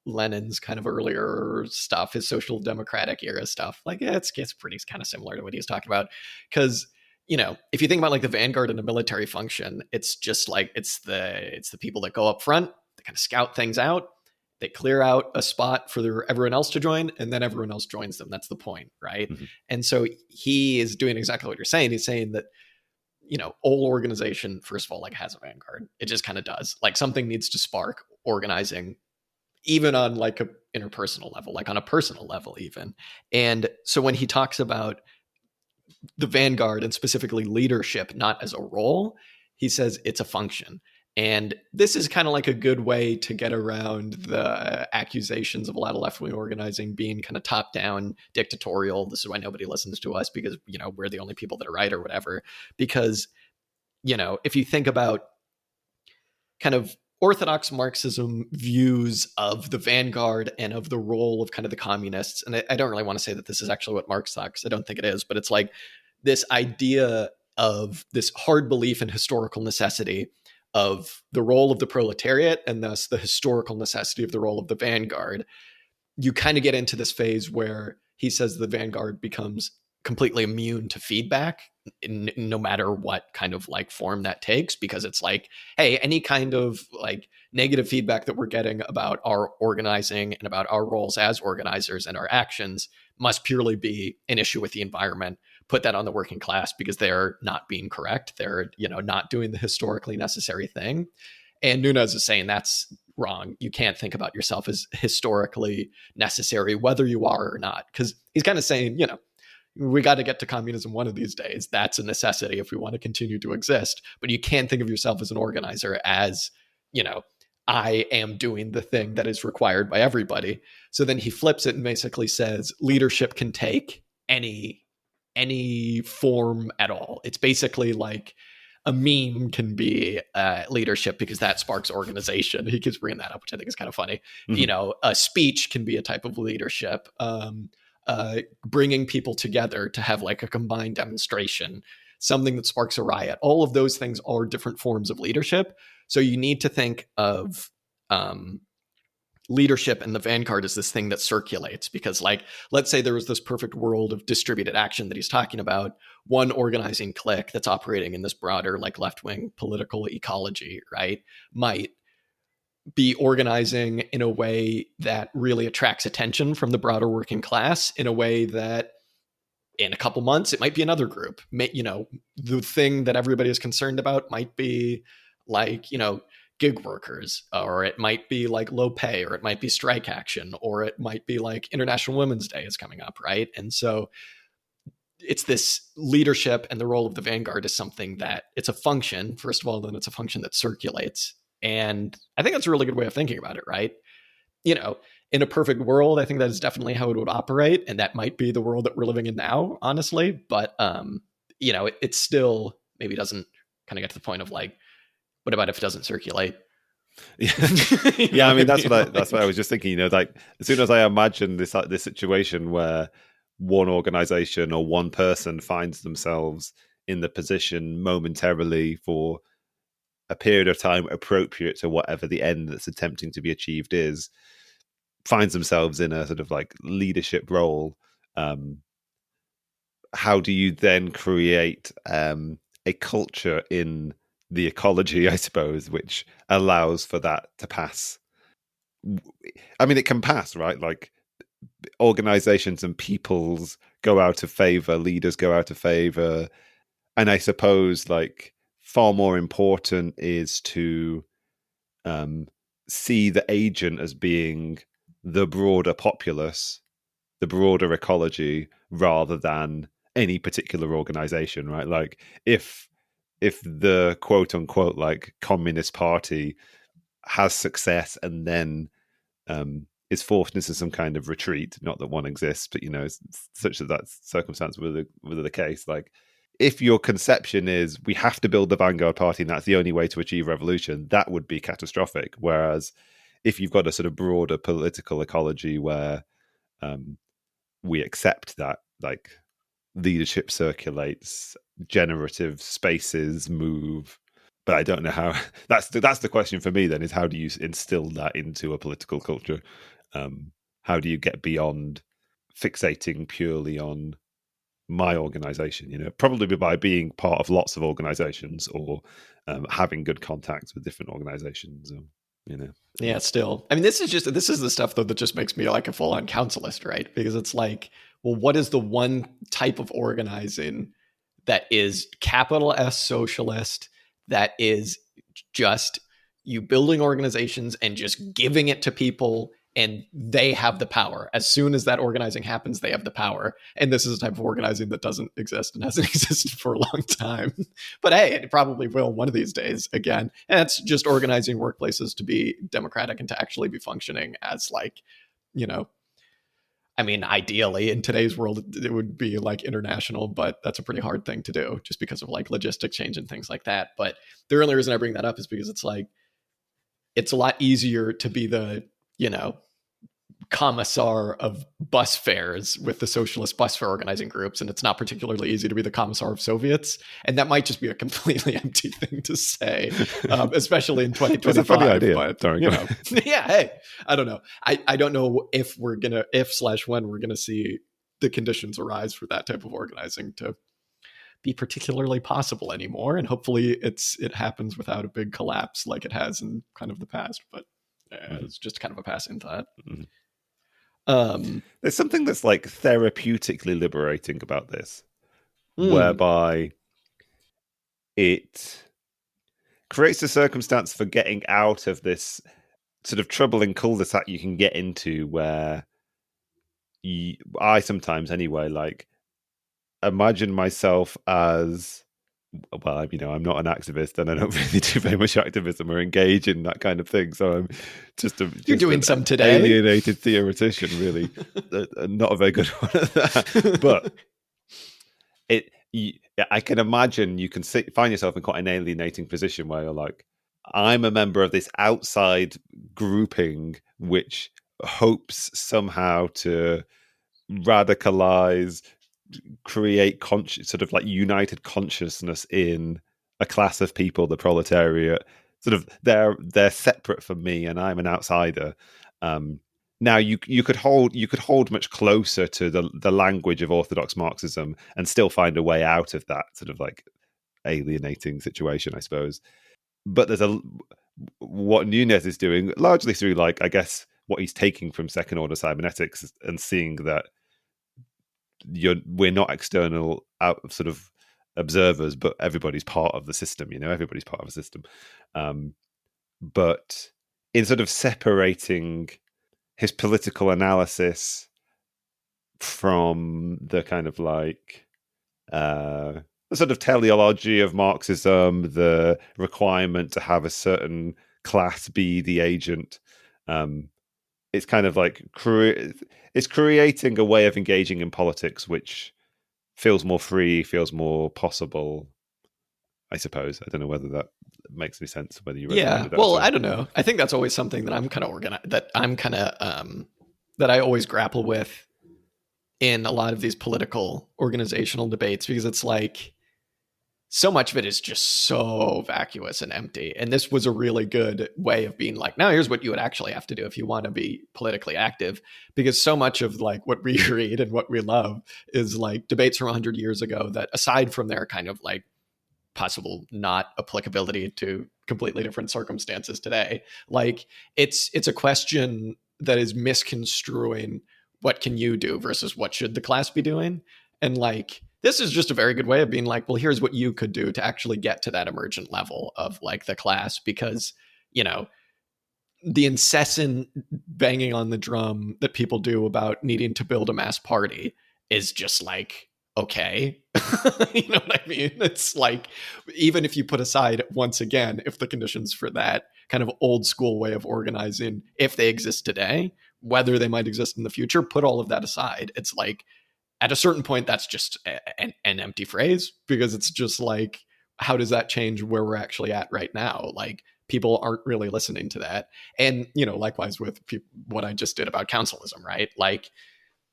Speaker 2: Lenin's kind of earlier stuff, his social democratic era stuff, like it's pretty kind of similar to what he's talking about. Because if you think about like the vanguard in a military function, it's just like it's the people that go up front, they kind of scout things out, they clear out a spot for everyone else to join, and then everyone else joins them. That's the point, right?
Speaker 1: Mm-hmm.
Speaker 2: And so he is doing exactly what you're saying. He's saying that all organization, first of all, like has a vanguard. It just kind of does. Like something needs to spark. organizing, even on like a interpersonal level, like on a personal level even. And so when he talks about the vanguard and specifically leadership not as a role, he says it's a function. And this is kind of like a good way to get around the accusations of a lot of left-wing organizing being kind of top-down, dictatorial. This is why nobody listens to us, because, you know, we're the only people that are right or whatever. Because, you know, if you think about kind of orthodox Marxism views of the vanguard and of the role of kind of the communists, and I don't really want to say that this is actually what Marx thought, because I don't think it is, but it's like this idea of this hard belief in historical necessity of the role of the proletariat, and thus the historical necessity of the role of the vanguard. You kind of get into this phase where he says the vanguard becomes completely immune to feedback, no matter what kind of like form that takes, because it's like, hey, any kind of like negative feedback that we're getting about our organizing and about our roles as organizers and our actions must purely be an issue with the environment. Put that on the working class because they're not being correct. They're, you know, not doing the historically necessary thing. And Nunes is saying that's wrong. You can't think about yourself as historically necessary, whether you are or not. Because he's kind of saying, you know, we got to get to communism one of these days. That's a necessity if we want to continue to exist. But you can't think of yourself as an organizer as, you know, I am doing the thing that is required by everybody. So then he flips it and basically says leadership can take any form at all. It's basically like a meme can be leadership because that sparks organization. He keeps bringing that up, which I think is kind of funny. Mm-hmm. You know, a speech can be a type of leadership. Bringing people together to have like a combined demonstration, something that sparks a riot. All of those things are different forms of leadership. So you need to think of leadership and the vanguard as this thing that circulates, because like, let's say there was this perfect world of distributed action that he's talking about, one organizing clique that's operating in this broader like left-wing political ecology, right, might be organizing in a way that really attracts attention from the broader working class, in a way that in a couple months it might be another group. You know, the thing that everybody is concerned about might be like, you know, gig workers, or it might be like low pay, or it might be strike action, or it might be like International Women's Day is coming up, right? And so it's this leadership, and the role of the vanguard is something that it's a function, first of all, then it's a function that circulates. And I think that's a really good way of thinking about it, right? You know, in a perfect world, I think that is definitely how it would operate. And that might be the world that we're living in now, honestly. But, you know, it still maybe doesn't kind of get to the point of like, what about if it doesn't circulate?
Speaker 1: Yeah, I mean, that's what I was just thinking, you know, like as soon as I imagine this situation where one organization or one person finds themselves in the position momentarily for a period of time appropriate to whatever the end that's attempting to be achieved is, finds themselves in a sort of like leadership role, how do you then create a culture in the ecology, I suppose, which allows for that to pass? I mean, it can pass, right? Like organizations and peoples go out of favor, leaders go out of favor. And I suppose like far more important is to see the agent as being the broader populace, the broader ecology, rather than any particular organization, right? Like if the quote unquote like Communist Party has success and then is forced into some kind of retreat, not that one exists, but you know, such that that's circumstance with the case, like if your conception is we have to build the vanguard party and that's the only way to achieve revolution, that would be catastrophic. Whereas if you've got a sort of broader political ecology where we accept that like leadership circulates, generative spaces move, but I don't know how. That's the question for me then, is how do you instill that into a political culture? How do you get beyond fixating purely on my organization, you know, probably by being part of lots of organizations, or having good contacts with different organizations, you know.
Speaker 2: Yeah, still, I mean, this is the stuff though that just makes me like a full-on councilist, right? Because it's like, well, what is the one type of organizing that is capital S socialist, that is just you building organizations and just giving it to people, and they have the power. As soon as that organizing happens, they have the power. And this is a type of organizing that doesn't exist and hasn't existed for a long time. But hey, it probably will one of these days again. And it's just organizing workplaces to be democratic and to actually be functioning as like, you know, I mean, ideally in today's world, it would be like international, but that's a pretty hard thing to do just because of like logistic change and things like that. But the only reason I bring that up is because it's like, it's a lot easier to be the, you know, commissar of bus fares with the socialist bus fare organizing groups, and it's not particularly easy to be the commissar of Soviets. And that might just be a completely empty thing to say, especially in 2025.
Speaker 1: It's a funny idea.
Speaker 2: But
Speaker 1: Sorry,
Speaker 2: you know, yeah, hey, I don't know. I don't know if we're gonna, if/when we're gonna see the conditions arise for that type of organizing to be particularly possible anymore. And hopefully it happens without a big collapse like it has in kind of the past. But it's just kind of a passing thought.
Speaker 1: There's something that's like therapeutically liberating about this, whereby it creates a circumstance for getting out of this sort of troubling cul-de-sac you can get into, where I sometimes anyway, like, imagine myself as, well, you know, I'm not an activist and I don't really do very much activism or engage in that kind of thing. So I'm
Speaker 2: you're doing some today.
Speaker 1: Alienated theoretician, really. Not a very good one at that. But I can imagine you can find yourself in quite an alienating position where you're like, I'm a member of this outside grouping which hopes somehow to radicalize, create sort of like united consciousness in a class of people, the proletariat. Sort of they're separate from me, and I'm an outsider. Now you could hold much closer to the language of orthodox Marxism and still find a way out of that sort of like alienating situation, I suppose. But there's what Nunes is doing largely through, like, I guess what he's taking from second order cybernetics and seeing that we're not external sort of observers, but everybody's part of the system. You know, everybody's part of a system. But in sort of separating his political analysis from the kind of like the sort of teleology of Marxism, the requirement to have a certain class be the agent, it's kind of like it's creating a way of engaging in politics which feels more free, feels more possible, I suppose. I don't know whether that makes any sense, whether you resonate with that.
Speaker 2: Well, I don't know. I think that's always something that I'm kind of that I always grapple with in a lot of these political organizational debates, because it's like so much of it is just so vacuous and empty. And this was a really good way of being like, now here's what you would actually have to do if you want to be politically active. Because so much of like what we read and what we love is like debates from 100 years ago that, aside from their kind of like possible not applicability to completely different circumstances today, like it's a question that is misconstruing what can you do versus what should the class be doing. And like, this is just a very good way of being like, well, here's what you could do to actually get to that emergent level of like the class. Because, you know, the incessant banging on the drum that people do about needing to build a mass party is just like, okay. You know what I mean? It's like, even if you put aside, once again, if the conditions for that kind of old school way of organizing, if they exist today, whether they might exist in the future, put all of that aside. It's like, at a certain point, that's just an empty phrase, because it's just like, how does that change where we're actually at right now? Like, people aren't really listening to that. And, you know, likewise with what I just did about councilism, right? Like,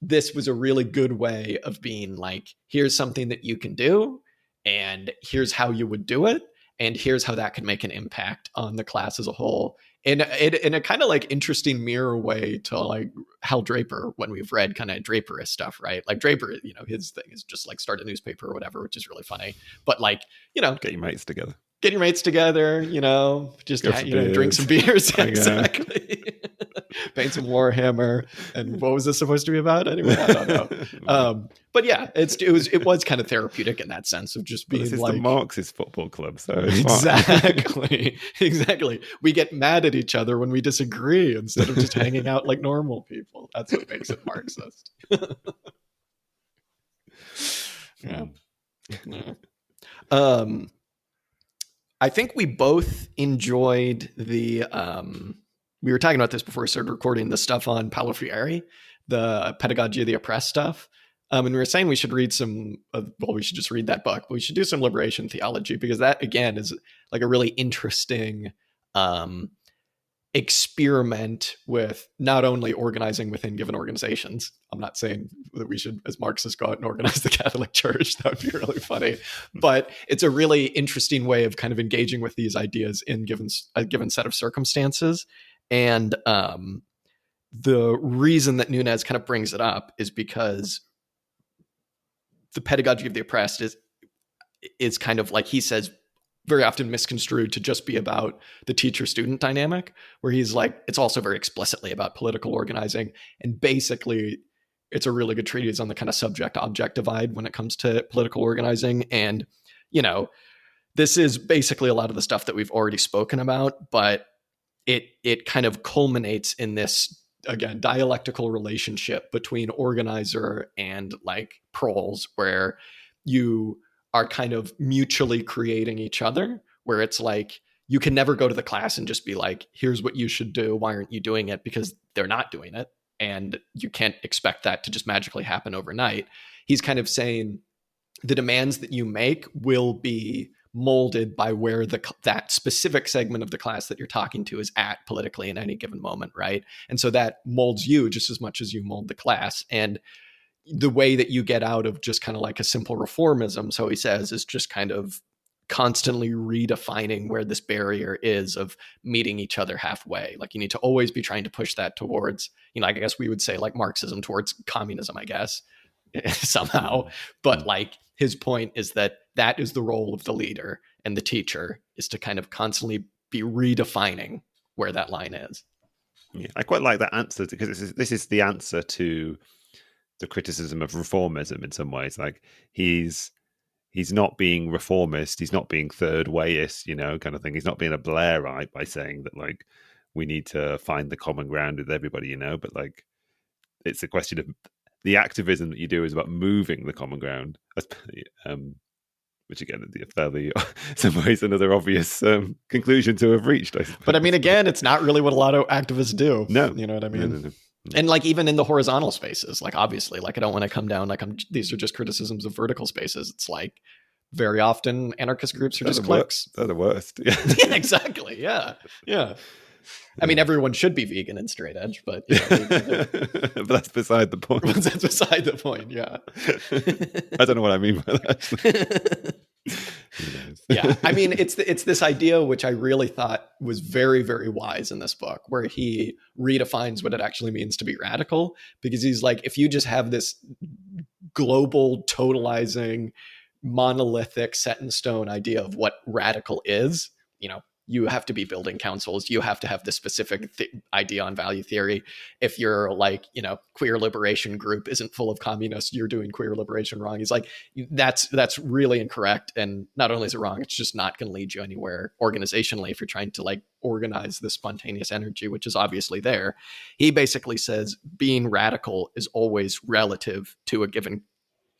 Speaker 2: this was a really good way of being like, here's something that you can do, and here's how you would do it, and here's how that could make an impact on the class as a whole. In a kind of like interesting mirror way to like Hal Draper, when we've read kind of Draperist stuff, right? Like Draper, you know, his thing is just like start a newspaper or whatever, which is really funny. But like, you know,
Speaker 1: get your mates together.
Speaker 2: Get your mates together, just drink some beers. Exactly. Paint some Warhammer. And what was this supposed to be about anyway? I don't know. But yeah, it was kind of therapeutic in that sense of just being
Speaker 1: this is
Speaker 2: like
Speaker 1: the Marxist football club, so
Speaker 2: exactly. We get mad at each other when we disagree instead of just hanging out like normal people. That's what makes it Marxist. Yeah. I think we both enjoyed the we were talking about this before we started recording, the stuff on Paulo Freire, the Pedagogy of the Oppressed stuff. And we were saying we should read we should just read that book. But we should do some liberation theology, because that, again, is like a really interesting experiment with not only organizing within given organizations. I'm not saying that we should, as Marxists, go out and organize the Catholic Church. That would be really funny. But it's a really interesting way of kind of engaging with these ideas in a given set of circumstances. And the reason that Nunes kind of brings it up is because the pedagogy of the oppressed is kind of, like he says, very often misconstrued to just be about the teacher-student dynamic, where he's like, it's also very explicitly about political organizing. And basically, it's a really good treatise on the kind of subject-object divide when it comes to political organizing. And, this is basically a lot of the stuff that we've already spoken about, but it kind of culminates in this, again, dialectical relationship between organizer and like proles, where you are kind of mutually creating each other, where it's like, you can never go to the class and just be like, here's what you should do. Why aren't you doing it? Because they're not doing it. And you can't expect that to just magically happen overnight. He's kind of saying the demands that you make will be molded by where that specific segment of the class that you're talking to is at politically in any given moment, right? And so that molds you just as much as you mold the class. And the way that you get out of just kind of like a simple reformism, so he says, is just kind of constantly redefining where this barrier is of meeting each other halfway. Like, you need to always be trying to push that towards, I guess we would say like Marxism towards communism, I guess, somehow. But like, his point is that is the role of the leader, and the teacher is to kind of constantly be redefining where that line is.
Speaker 1: Yeah, I quite like that answer, because this is the answer to the criticism of reformism in some ways. Like, he's not being reformist, he's not being third wayist, kind of thing. He's not being a Blairite by saying that like we need to find the common ground with everybody, but like it's a question of the activism that you do is about moving the common ground. Which again, fairly, some ways, another obvious conclusion to have reached, I suppose.
Speaker 2: But I mean, again, it's not really what a lot of activists do.
Speaker 1: No,
Speaker 2: you know what I mean?
Speaker 1: No.
Speaker 2: And like, even in the horizontal spaces, like, obviously, like, I don't want to come down like these are just criticisms of vertical spaces. It's like, very often anarchist groups are just cliques.
Speaker 1: They're the worst. Yeah.
Speaker 2: Yeah, exactly. Yeah. I mean, everyone should be vegan and straight edge, but
Speaker 1: but that's beside the point.
Speaker 2: That's beside the point. Yeah.
Speaker 1: I don't know what I mean by that.
Speaker 2: Yeah, I mean, it's this idea which I really thought was very, very wise in this book, where he redefines what it actually means to be radical, because he's like, if you just have this global, totalizing, monolithic, set in stone idea of what radical is, you have to be building councils. You have to have this specific idea on value theory. If you're like, queer liberation group isn't full of communists, you're doing queer liberation wrong. He's like, that's really incorrect. And not only is it wrong, it's just not going to lead you anywhere organizationally if you're trying to like organize the spontaneous energy, which is obviously there. He basically says being radical is always relative to a given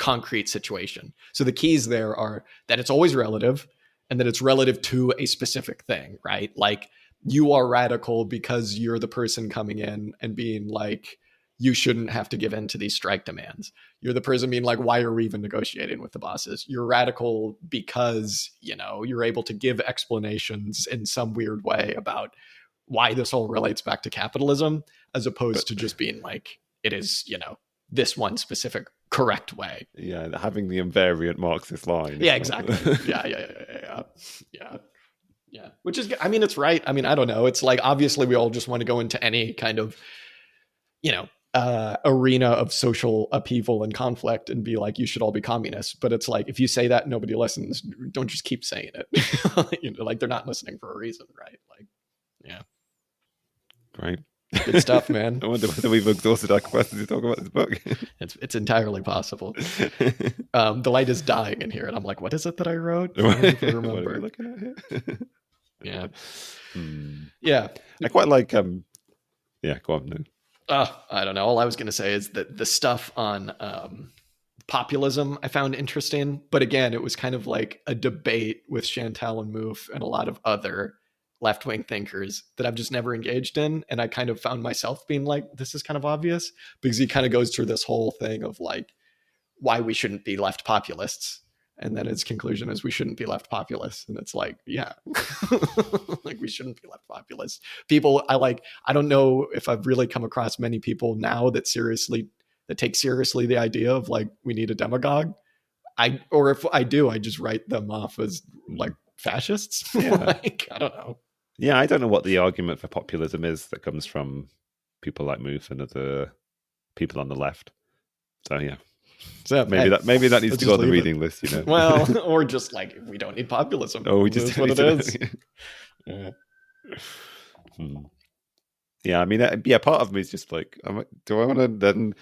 Speaker 2: concrete situation. So the keys there are that it's always relative, and that it's relative to a specific thing, right? Like, you are radical because you're the person coming in and being like, you shouldn't have to give in to these strike demands. You're the person being like, why are we even negotiating with the bosses? You're radical because, you're able to give explanations in some weird way about why this all relates back to capitalism, as opposed to just being like, it is, this one specific correct way.
Speaker 1: Yeah, having the invariant Marxist line.
Speaker 2: Yeah, exactly. Yeah. Which is, I mean, it's right. I mean, I don't know. It's like, obviously we all just want to go into any kind of, arena of social upheaval and conflict and be like, you should all be communists. But it's like, if you say that and nobody listens, don't just keep saying it. Like they're not listening for a reason, right? Like, yeah.
Speaker 1: Right.
Speaker 2: Good stuff, man.
Speaker 1: I wonder whether we've exhausted our capacity to talk about this book.
Speaker 2: It's entirely possible. The light is dying in here, and I'm like, what is it that I wrote? I
Speaker 1: What
Speaker 2: don't
Speaker 1: are
Speaker 2: remember.
Speaker 1: we looking at here?
Speaker 2: Yeah.
Speaker 1: Hmm.
Speaker 2: Yeah.
Speaker 1: I quite like yeah, go on. No.
Speaker 2: I don't know. All I was going to say is that the stuff on populism I found interesting. But again, it was kind of like a debate with Chantal and Mouffe and a lot of other left-wing thinkers that I've just never engaged in. And I kind of found myself being like, this is kind of obvious, because he kind of goes through this whole thing of like why we shouldn't be left populists. And then his conclusion is we shouldn't be left populists. And it's like, yeah, like we shouldn't be left populists. People, I don't know if I've really come across many people now that take seriously the idea of like, we need a demagogue. Or if I do, I just write them off as like fascists.
Speaker 1: Yeah.
Speaker 2: Like, I don't know.
Speaker 1: Yeah, I don't know what the argument for populism is that comes from people like Mouffe and other people on the left. So yeah.
Speaker 2: So
Speaker 1: maybe that needs to go on the reading list, you know.
Speaker 2: Well, or just like we don't need populism.
Speaker 1: Oh, we just
Speaker 2: what it is. Yeah.
Speaker 1: Yeah, I mean, yeah. Part of me is just like, do I want to then?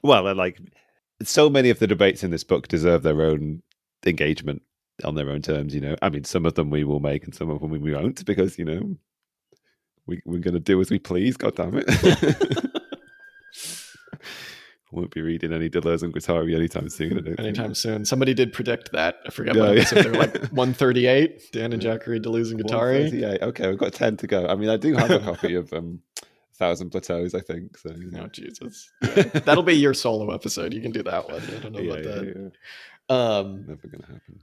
Speaker 1: Well, like, so many of the debates in this book deserve their own engagement on their own terms. You know, I mean, some of them we will make, and some of them we won't, because you know, we're going to do as we please. God damn it. Won't be reading any Deleuze and Guattari anytime soon.
Speaker 2: Soon. Somebody did predict that. I forget what it was. If they were like 138, Dan and Jackery, Deleuze and Guattari.
Speaker 1: Okay, we've got 10 to go. I mean, I do have a copy of 1,000 Plateaus, I think. So, you know.
Speaker 2: Oh, Jesus. Yeah. That'll be your solo episode. You can do that one. I don't know about that.
Speaker 1: Yeah. Never going to happen.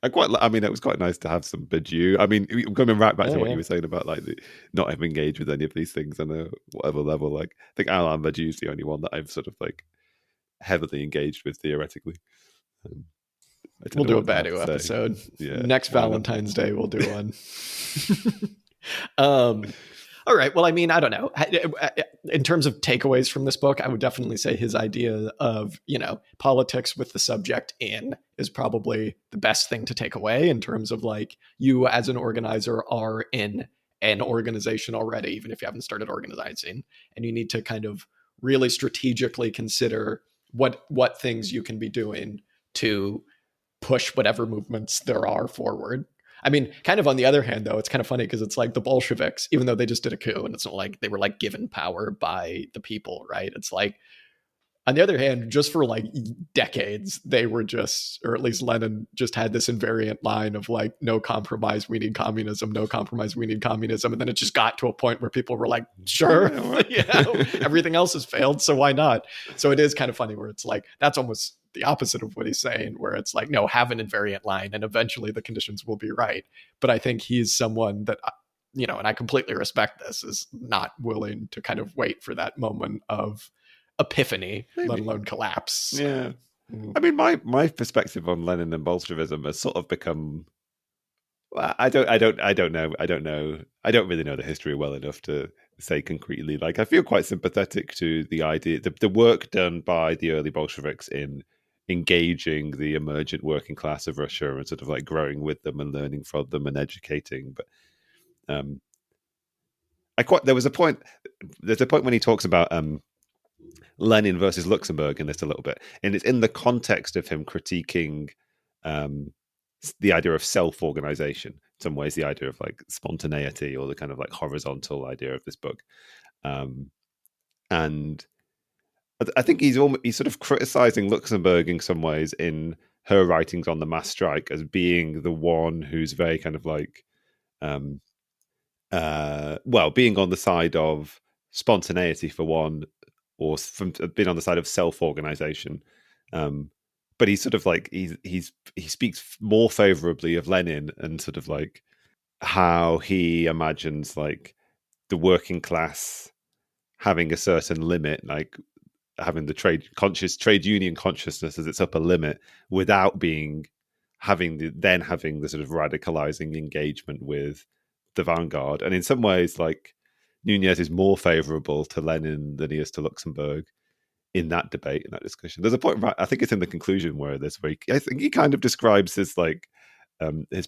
Speaker 1: I mean, it was quite nice to have some Badiou. I mean, coming right back to what you were saying about like not having engaged with any of these things on a whatever level. Like, I think Alain Badiou is the only one that I've sort of like heavily engaged with theoretically.
Speaker 2: We'll do a Badiou episode.
Speaker 1: Yeah.
Speaker 2: Next Valentine's Day, we'll do one. All right. Well, I mean, I don't know. In terms of takeaways from this book, I would definitely say his idea of, you know, politics with the subject in is probably the best thing to take away in terms of like you as an organizer are in an organization already, even if you haven't started organizing, and you need to kind of really strategically consider what things you can be doing to push whatever movements there are forward. I mean, kind of on the other hand, though, it's kind of funny because it's like the Bolsheviks, even though they just did a coup and it's not like they were like given power by the people, right? It's like, on the other hand, just for like decades, they were just, or at least Lenin just had this invariant line of like, no compromise, we need communism, no compromise, we need communism. And then it just got to a point where people were like, sure, yeah, everything else has failed, so why not? So it is kind of funny where it's like, that's almost the opposite of what he's saying, where it's like, no, have an invariant line and eventually the conditions will be right. But I think he's someone that, you know, and I completely respect this, is not willing to kind of wait for that moment of epiphany, let alone collapse.
Speaker 1: Yeah. I mean, my perspective on Lenin and Bolshevism has sort of become, I don't know. I don't really know the history well enough to say concretely. Like, I feel quite sympathetic to the idea, the work done by the early Bolsheviks in engaging the emergent working class of Russia and sort of like growing with them and learning from them and educating. But there's a point when he talks about Lenin versus Luxemburg in this a little bit, and it's in the context of him critiquing the idea of self-organization, in some ways the idea of like spontaneity or the kind of like horizontal idea of this book. And I think he's sort of criticizing Luxemburg in some ways in her writings on the mass strike as being the one who's very kind of like, being on the side of spontaneity for one, or from being on the side of self-organization. But he's sort of like, he speaks more favorably of Lenin and sort of like how he imagines like the working class having a certain limit, like having the trade union consciousness as its upper limit, without having the sort of radicalizing engagement with the vanguard. And in some ways, like, Nunes is more favorable to Lenin than he is to Luxembourg in that debate, in that discussion. There's a point, I think it's in the conclusion where this week, I think he kind of describes his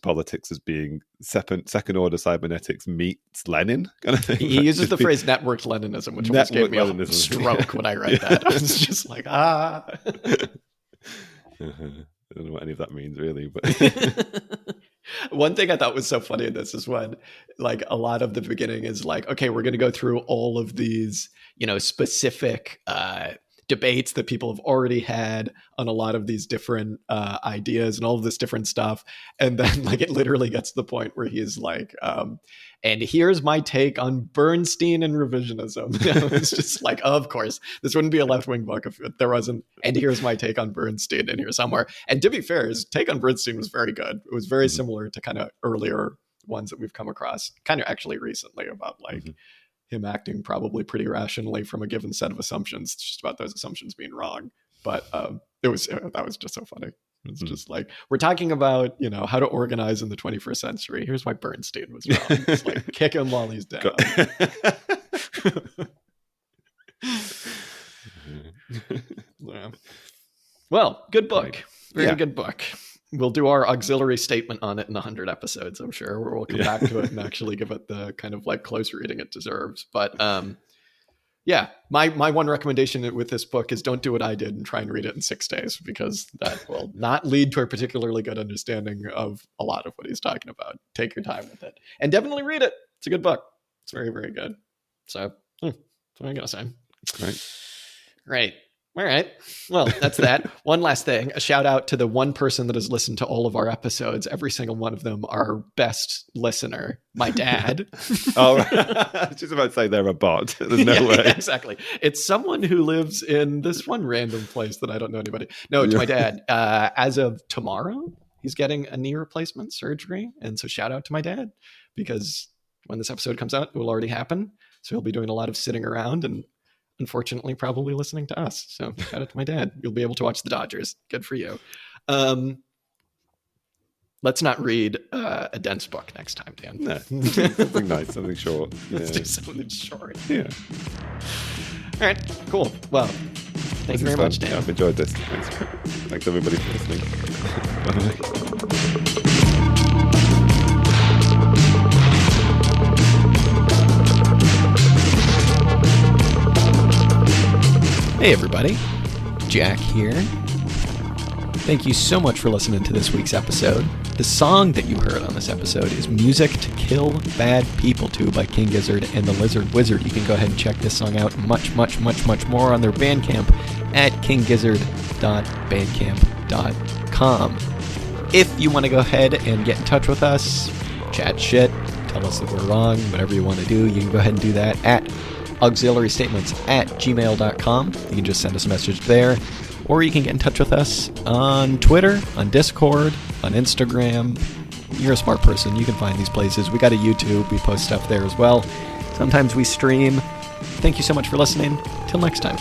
Speaker 1: politics as being second order cybernetics meets Lenin kind of thing.
Speaker 2: He uses the phrase networked Leninism, which almost gave me a stroke when I read that. I was just like, I
Speaker 1: don't know what any of that means really, but
Speaker 2: one thing I thought was so funny in this is when like a lot of the beginning is like, okay, we're going to go through all of these, specific debates that people have already had on a lot of these different ideas and all of this different stuff. And then like it literally gets to the point where he's like, and here's my take on Bernstein and revisionism. It's just like, of course, this wouldn't be a left-wing book if there wasn't, and here's my take on Bernstein in here somewhere. And to be fair, his take on Bernstein was very good. It was very similar to kind of earlier ones that we've come across kind of actually recently about like him acting probably pretty rationally from a given set of assumptions. It's just about those assumptions being wrong. But that was just so funny. It's just like, we're talking about, how to organize in the 21st century. Here's why Bernstein was wrong. It's like, kick him while he's down. Yeah. Well, good book. Very good book. We'll do our auxiliary statement on it in 100 episodes, I'm sure, where we'll come back to it and actually give it the kind of like close reading it deserves. But my one recommendation with this book is don't do what I did and try and read it in 6 days, because that will not lead to a particularly good understanding of a lot of what he's talking about. Take your time with it and definitely read it. It's a good book. It's very, very good. So that's what I gotta say. Right. All right. Well, that's that. One last thing. A shout out to the one person that has listened to all of our episodes. Every single one of them, our best listener, my dad.
Speaker 1: Oh, right. I was just about to say they're a bot. There's no way.
Speaker 2: Yeah, exactly. It's someone who lives in this one random place that I don't know anybody. No, it's my dad. As of tomorrow, he's getting a knee replacement surgery. And so shout out to my dad, because when this episode comes out, it will already happen. So he'll be doing a lot of sitting around and unfortunately probably listening to us. So shout out to my dad. You'll be able to watch the Dodgers. Good for you. Let's not read a dense book next time, Dan.
Speaker 1: No, something nice, something short.
Speaker 2: Let's do something short.
Speaker 1: Yeah.
Speaker 2: All right, cool. Well, thank you very much, Dan.
Speaker 1: Yeah, I've enjoyed this. Thanks everybody for listening. Bye.
Speaker 2: Hey everybody, Jack here. Thank you so much for listening to this week's episode. The song that you heard on this episode is Music to Kill Bad People To by King Gizzard and the Lizard Wizard. You can go ahead and check this song out much more on their Bandcamp at kinggizzard.bandcamp.com. If you want to go ahead and get in touch with us, chat shit, tell us that we're wrong, whatever you want to do, you can go ahead and do that at auxiliarystatements@gmail.com. You can just send us a message there, or you can get in touch with us on Twitter, on Discord, on Instagram. You're a smart person. You can find these places. We got a YouTube. We post stuff there as well. Sometimes we stream. Thank you so much for listening. Till next time.